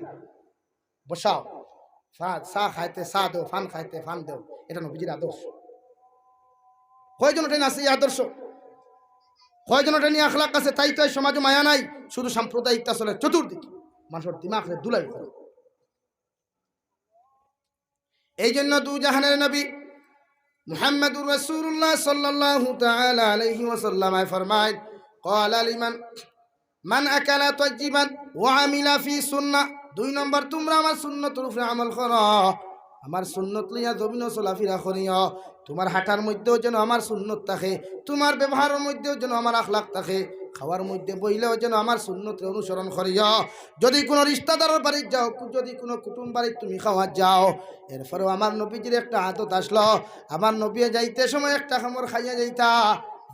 বসাও চা খাইতে চা দেও ফান খাইতে ফান দেও এটা নবীজির আদর্শ কয়জন ওটা আছে এই আদর্শ কয়জন ওটা নিয়ে আখলাক আছে তাই তো সমাজে মায়া নাই শুধু সাম্প্রদায়িকতা চলে চতুর্দিকে মানুষের দিমাগরে দুলাই করে এই জন্য দু জাহানের নবী মুহাম্মদুর রাসূলুল্লাহ সাল্লাল্লাহু তাআলা আলাইহি ওয়াসাল্লাম ফরমায় قال لمن من اكل طيبا وعمل في سنه দুই নম্বর তোমরা আমার সুন্নতের উপরে আমল করো আমার সুন্নত লইয়া জমিন চলাফেরা করিও তোমার হাঁটার মধ্যেও যেন আমার সুন্নত থাকে তোমার ব্যবহারের মধ্যেও যেন আমার আখলাক থাকে খাওয়ার মধ্যে বইলেও যেন আমার সুন্নতের অনুসরণ করিও যদি কোনো রিশতাদারের বাড়ি যাও যদি কোনো কুটুম বাড়ি তুমি খাওয়া যাও এরপরেও আমার নবীজির একটা আদত আসলো আমার নবী যাইতে সময় একটা খামর খাইয়া যাইতা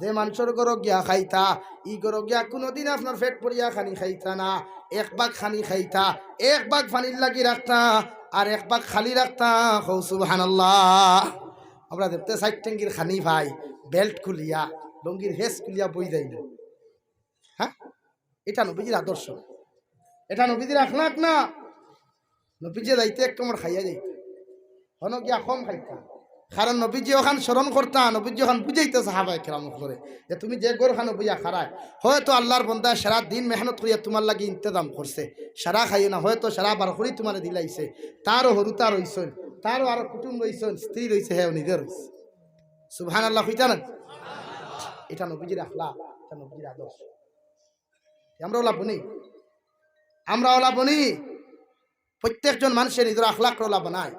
যে মানুষের গরো গিয়া খাইতা ই গরো গিয়া কোনোদিন আপনার পেট পরিয়া খানি খাইতা না এক বাগ খানি খাইতা এক বাগ পানির লাগি রাখতা আর এক বাগ খালি রাখতা হৌ সুবহানাল্লাহ আমরা দেখতে সাইড ট্যাঙ্গির খানি ভাই বেল্ট খুলিয়া লঙ্গির হেস খুলিয়া বই যাই না হ্যাঁ এটা নবীজির আদর্শ এটা নবীজির আখলাক না নবীজি যাইতে এক কামড় খাইয়া যাইতে হন গিয়া কম খাইতা কারণ নবীজি ওখান স্মরণ করতা নবীজি ওখান বুঝাইতে সাহাবায়ে কেরাম করে যে তুমি যে গোর খানো বুঝা খারায় হয়তো আল্লাহর বন্দা সারা দিন মেহনত করিয়া তোমার লাগি ইন্তজাম করছে সারা খাইও না হয়তো সারা বার করি তোমার দিলাইছে তারও হরুতা রইছেন তারও আরো কুটুম রইছেন স্ত্রী রইছে হ্যাঁ নিজের রইছে সুবহানাল্লাহ কইতা না এটা নবীজির আখলাক এটা নবীজির আদর্শ আমরা ওলা বনি আমরা ওলা বনি প্রত্যেকজন মানুষের নিজের আখলাক ওলা বানায়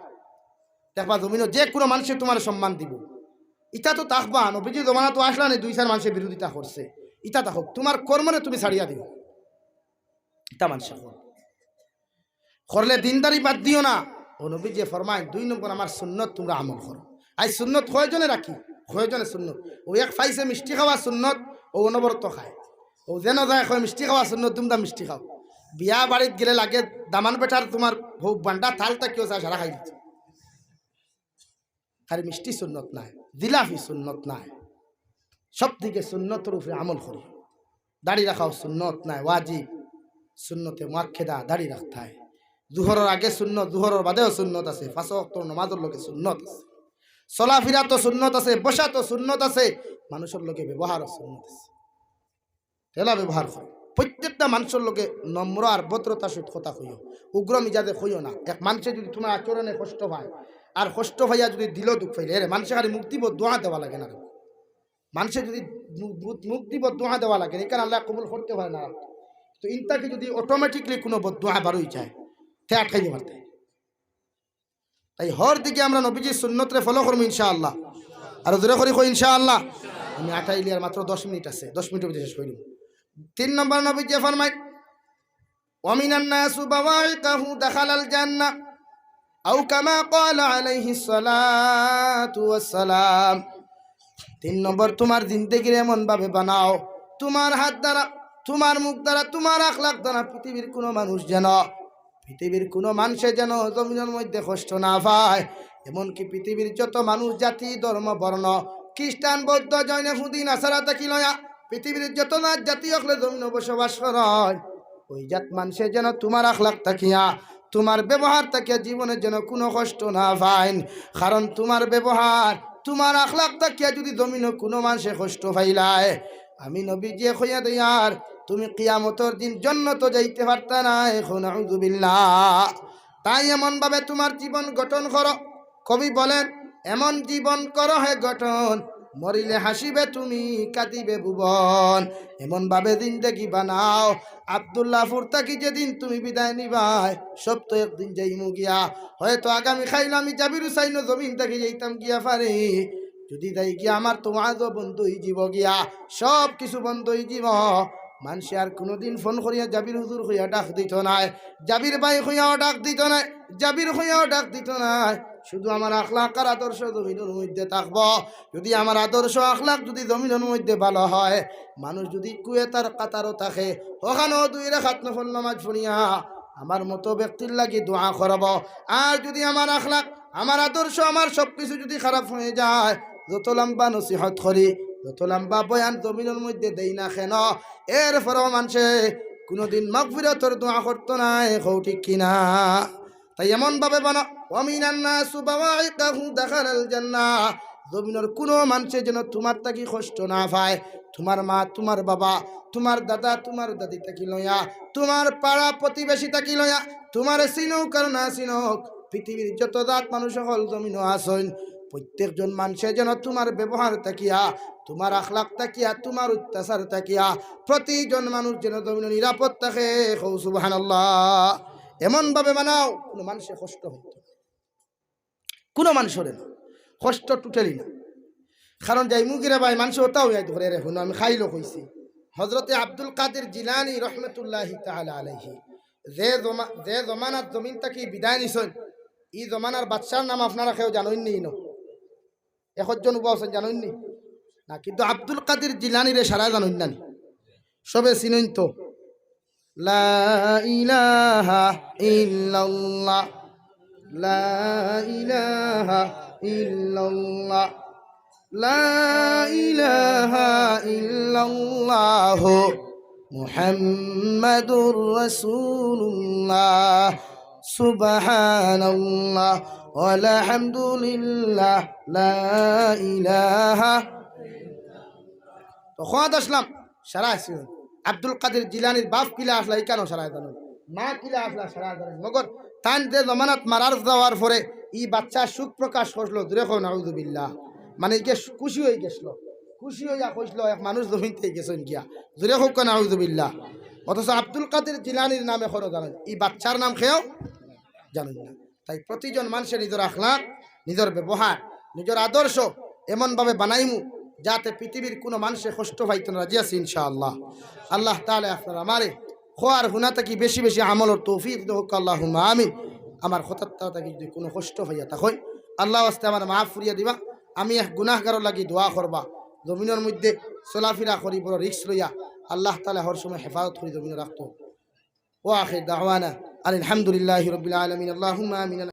দেখবা জমিন যে কোনো মানুষের তোমার সম্মান দিব ইটা তো তাকবা নবীজি জমানা তো আসলা নেই দুই চার মানুষের বিরোধিতা করছে ইটা তাক তোমার কর্মরে তুমি ছাড়িয়া দিও ইটা মানুষের করলে দিনদারি বাদ দিও না ও নবীজি ফরমায় দুই নম্বর আমার সুন্নত তোমরা আমল করো আই সুন্নত কয়জনে রাখি কয়জনে সুন্নত ও এক ফাইসে মিষ্টি খাওয়া সুন্নত ও অনবরত খায় ও যেন যায় কয় মিষ্টি খাওয়া সুন্নত তোমরা মিষ্টি খাও বিয়া বাড়িত গেলে লাগে দামান বেটার তোমার বউ বান্ডা থালটা কেউ যায় সারা খাই দিচ্ছে খালি মিষ্টি সুন্নত নাই জিলাফি সুন্নত নাই সব দিকে সুন্নতের উপরে আমল করি দাড়ি রাখাও সুন্নত নাই ওয়াজিব সুন্নতে মুআক্কেদা দাড়ি রাখতে হয় জুহরের আগে সুন্নত জুহরের বাদেও সুন্নত আছে পাঁচ ওয়াক্ত নামাজের লোকে সুন্নত আছে চলাফেরা তো সুন্নত আছে বসা তো সুন্নত আছে মানুষের লোকে ব্যবহারও সুন্নত আছে তেলা ব্যবহার করো প্রত্যেকটা মানুষের লোকে নম্র আর ভদ্রতার সহিত কথা কইও উগ্র মিজাজে কইও না এক মানুষে যদি তোমার আচরণে কষ্ট পায় আর কষ্ট ভাইয়া যদি দিল দুঃখ পাইলে রে মানুষের খালি মুক্তিবোধ দোয়া দেওয়া লাগে না মানুষের যদি মুক্তিবোধ দোয়া দেওয়া লাগে এখানে আল্লাহ কবুল করতে পারে না তো ইনটাকে যদি অটোমেটিকলি কোনো দোয়া বারোই যায় তে আটকাইতে পারতে তাই হর দিকে আমরা নবীজির সুন্নতরে ফলো করবো ইনশাআল্লাহ আর জোরে করি কই ইনশাআল্লাহ আমি আটাইলি আর মাত্র 10 মিনিট আছে 10 মিনিটের মধ্যে শেষ করি 3 নম্বর নবীজি ফরমায় ওয়ামিনান নাসু বাওয়াইকাহু দাখালাল জান্নাহ আও কামা ক্বালা আলাইহিস সালাতু ওয়াস সালাম 3 নম্বর তোমার জিন্দেগি এমন ভাবে বানাও তোমার হাত দ্বারা তোমার মুখ দ্বারা তোমার আখলাক দ্বারা পৃথিবীর কোনো মানুষ যেন জমিনের মধ্যে কষ্ট না পায় এমনকি পৃথিবীর যত মানুষ জাতি ধর্ম বর্ণ খ্রিস্টান বৌদ্ধ জৈন হুদি নাসারা থেকে লয়া পৃথিবীর যত জাতি হলে জমিন বসবাস করে ওই জাত মানুষে যেন তোমার আখলাক থাকিয়া তোমার ব্যবহার থাকিয়া জীবনের যেন কোনো কষ্ট না পায় কারণ তোমার ব্যবহার তোমার আখলাক থাকিয়া যদি জমিন কোনো মানুষে কষ্ট পাইলায় আমি নবী যে কইয়া দিয়ার তুমি কিয়ামতের দিন জান্নাত যাইতে পারতা না এখন আউযুবিল্লাহ তাই এমন ভাবে তোমার জীবন গঠন করো। কবি বলেন, এমন জীবন করো হে গঠন, মরিলে হাসিবে তুমি কাঁদিবে ভুবন। এমন ভাবে জিন্দেগি বানাও, আব্দুল্লাহপুর থাকি যেদিন তুমি বিদায় নিবাই, সব তো একদিন যাইমু গিয়া। হয়তো আগামী খাইলে আমি জাবির হুসাইন জমিন থাকি যাইতাম গিয়া পারে, যদি যাই গিয়া আমার তোমাজও বন্ধ হয়ে যাব গিয়া, সব কিছু বন্ধ হয়ে যাব। মানুষে আর কোনোদিন ফোন করিয়া জাবির হুজুর হইয়া ডাক দিত নাই, জাবির ভাই হইয়াও ডাক দিত নাই, জাবির হইয়াও ডাক দিত নাই। শুধু আমার আখলাক আর আদর্শ জমিনের মধ্যে থাকবো। যদি আমার আদর্শ আখলাক যদি জমিনের মধ্যে ভালো হয়, মানুষ যদি কুয়েতার কাতারও থাকে, ওখানেও 2 রাকাত নফল নামাজ পড়িয়া আমার মতো ব্যক্তির লাগি দোয়া করব। আর যদি আমার আখলাক, আমার আদর্শ, আমার সব কিছু যদি খারাপ হয়ে যায়, যত লম্বা নসিহত করি, যত লম্বা বয়ান জমিনের মধ্যে দেই না কেন, এরপরও মানুষে কোনোদিন মাগফিরাতের দোয়া করতো না। কও ঠিক কিনা? তাই এমন ভাবে বানা, ওয়ামিনান নাসু বাওয়াইকাহু দাখালাল জান্নাহ, জমিনের কোনো মানুষে যেন তোমার থাকি কষ্ট না পায়। তোমার মা, তোমার বাবা, তোমার দাদা, তোমার দাদি থাকি লইয়া, তোমার পাড়া প্রতিবেশী থাকি লইয়া, তোমার চিনক আর না চিনক, পৃথিবীর যত জাত মানুষ সকল জমিনও আসেন, প্রত্যেকজন মানুষে যেন তোমার ব্যবহার তাকিয়া, তোমার আখলাক তাকিয়া, তোমার অত্যাচার তাকিয়া প্রতিজন মানুষ যেন জমিনে নিরাপদ থাকে। সুবহানাল্লাহ। এমন ভাবে বানাও কোনো মানুষের কষ্ট হইত, কোনো মানুষের না কষ্ট টুটালি না। কারণ যাই মুগিরা ভাই মানুষ ওটাও ইয়াদ করে রে, আমি খাইলো কইছি। হজরতে আব্দুল কাদের জিলানী রহমতুল্লাহি তাআলা আলাইহি যে জমানার জমিন তাকি বিদায় নিছেন, ই জমানার বাদশার নাম আপনারা কেউ জানেন নি? একজন উবা হোসেন জানেন নি না? কিন্তু আব্দুল কাদের জিলানী রে সারা জানেন না, সবে চিনেন তো। লা ইলাহা ইল্লাল্লাহ, লা ইলাহা ইল্লাল্লাহ, লা ইলাহা ইল্লাল্লাহ মুহাম্মাদুর রাসূলুল্লাহ, সুবহানাল্লাহ আলহামদুলিল্লাহ, লা ইলাহা। তখন আসলাম সারা আসছিল আব্দুল কাদের জিলানির বাপ কিলা আসলা, এই কেন সারা জানেন, মা কিলা আসলা সারা জানেন। মগর তান যে জমানাত মারার যাওয়ার পরে ই বাচ্চা সুখ প্রকাশ করলো, দূরে কো নাউযুবিল্লাহ, মানে কে খুশি হয়ে গেছিল, খুশি হইয়া কইছিল এক মানুষ জমিন থেকে গেছেন গিয়া, দূরে হোক নাউযুবিল্লাহ। অথচ আব্দুল কাদের জিলানির নামে খরচ জানেন, এই বাচ্চার নাম খেয়েও জানেন না। তাই প্রতিজন মানুষের নিজের আখলাক, নিজের ব্যবহার, নিজের আদর্শ এমনভাবে বানাইমু যাতে পৃথিবীর কোনো মানুষের কষ্ট পাইতে না। রাজি আছি ইনশাআল্লাহ। আল্লাহ তাআলা আপনারা আমারে খোয়ার গুনাহ থেকে বেশি বেশি আমলের তৌফিক হোক, আল্লাহুম্মা আমিন। আমার খতাত্তা থেকে যদি কোনো কষ্ট হইয়া থাকে আল্লাহ আস্তে আমার মাফ করিয়া দিবা। আমি এক গুনাহগারও লাগি দোয়া করবা, জমিনের মধ্যে চলাফেরা করি বড় রিস্ক লইয়া আল্লাহ তাআলা হর সময় হেফাজত করি জমিনে রাখতো। ওয়া আখির দাওয়ানা আলহামদুলিল্লাহি রাব্বিল আলামিন। আল্লাহুম্মা আমিন।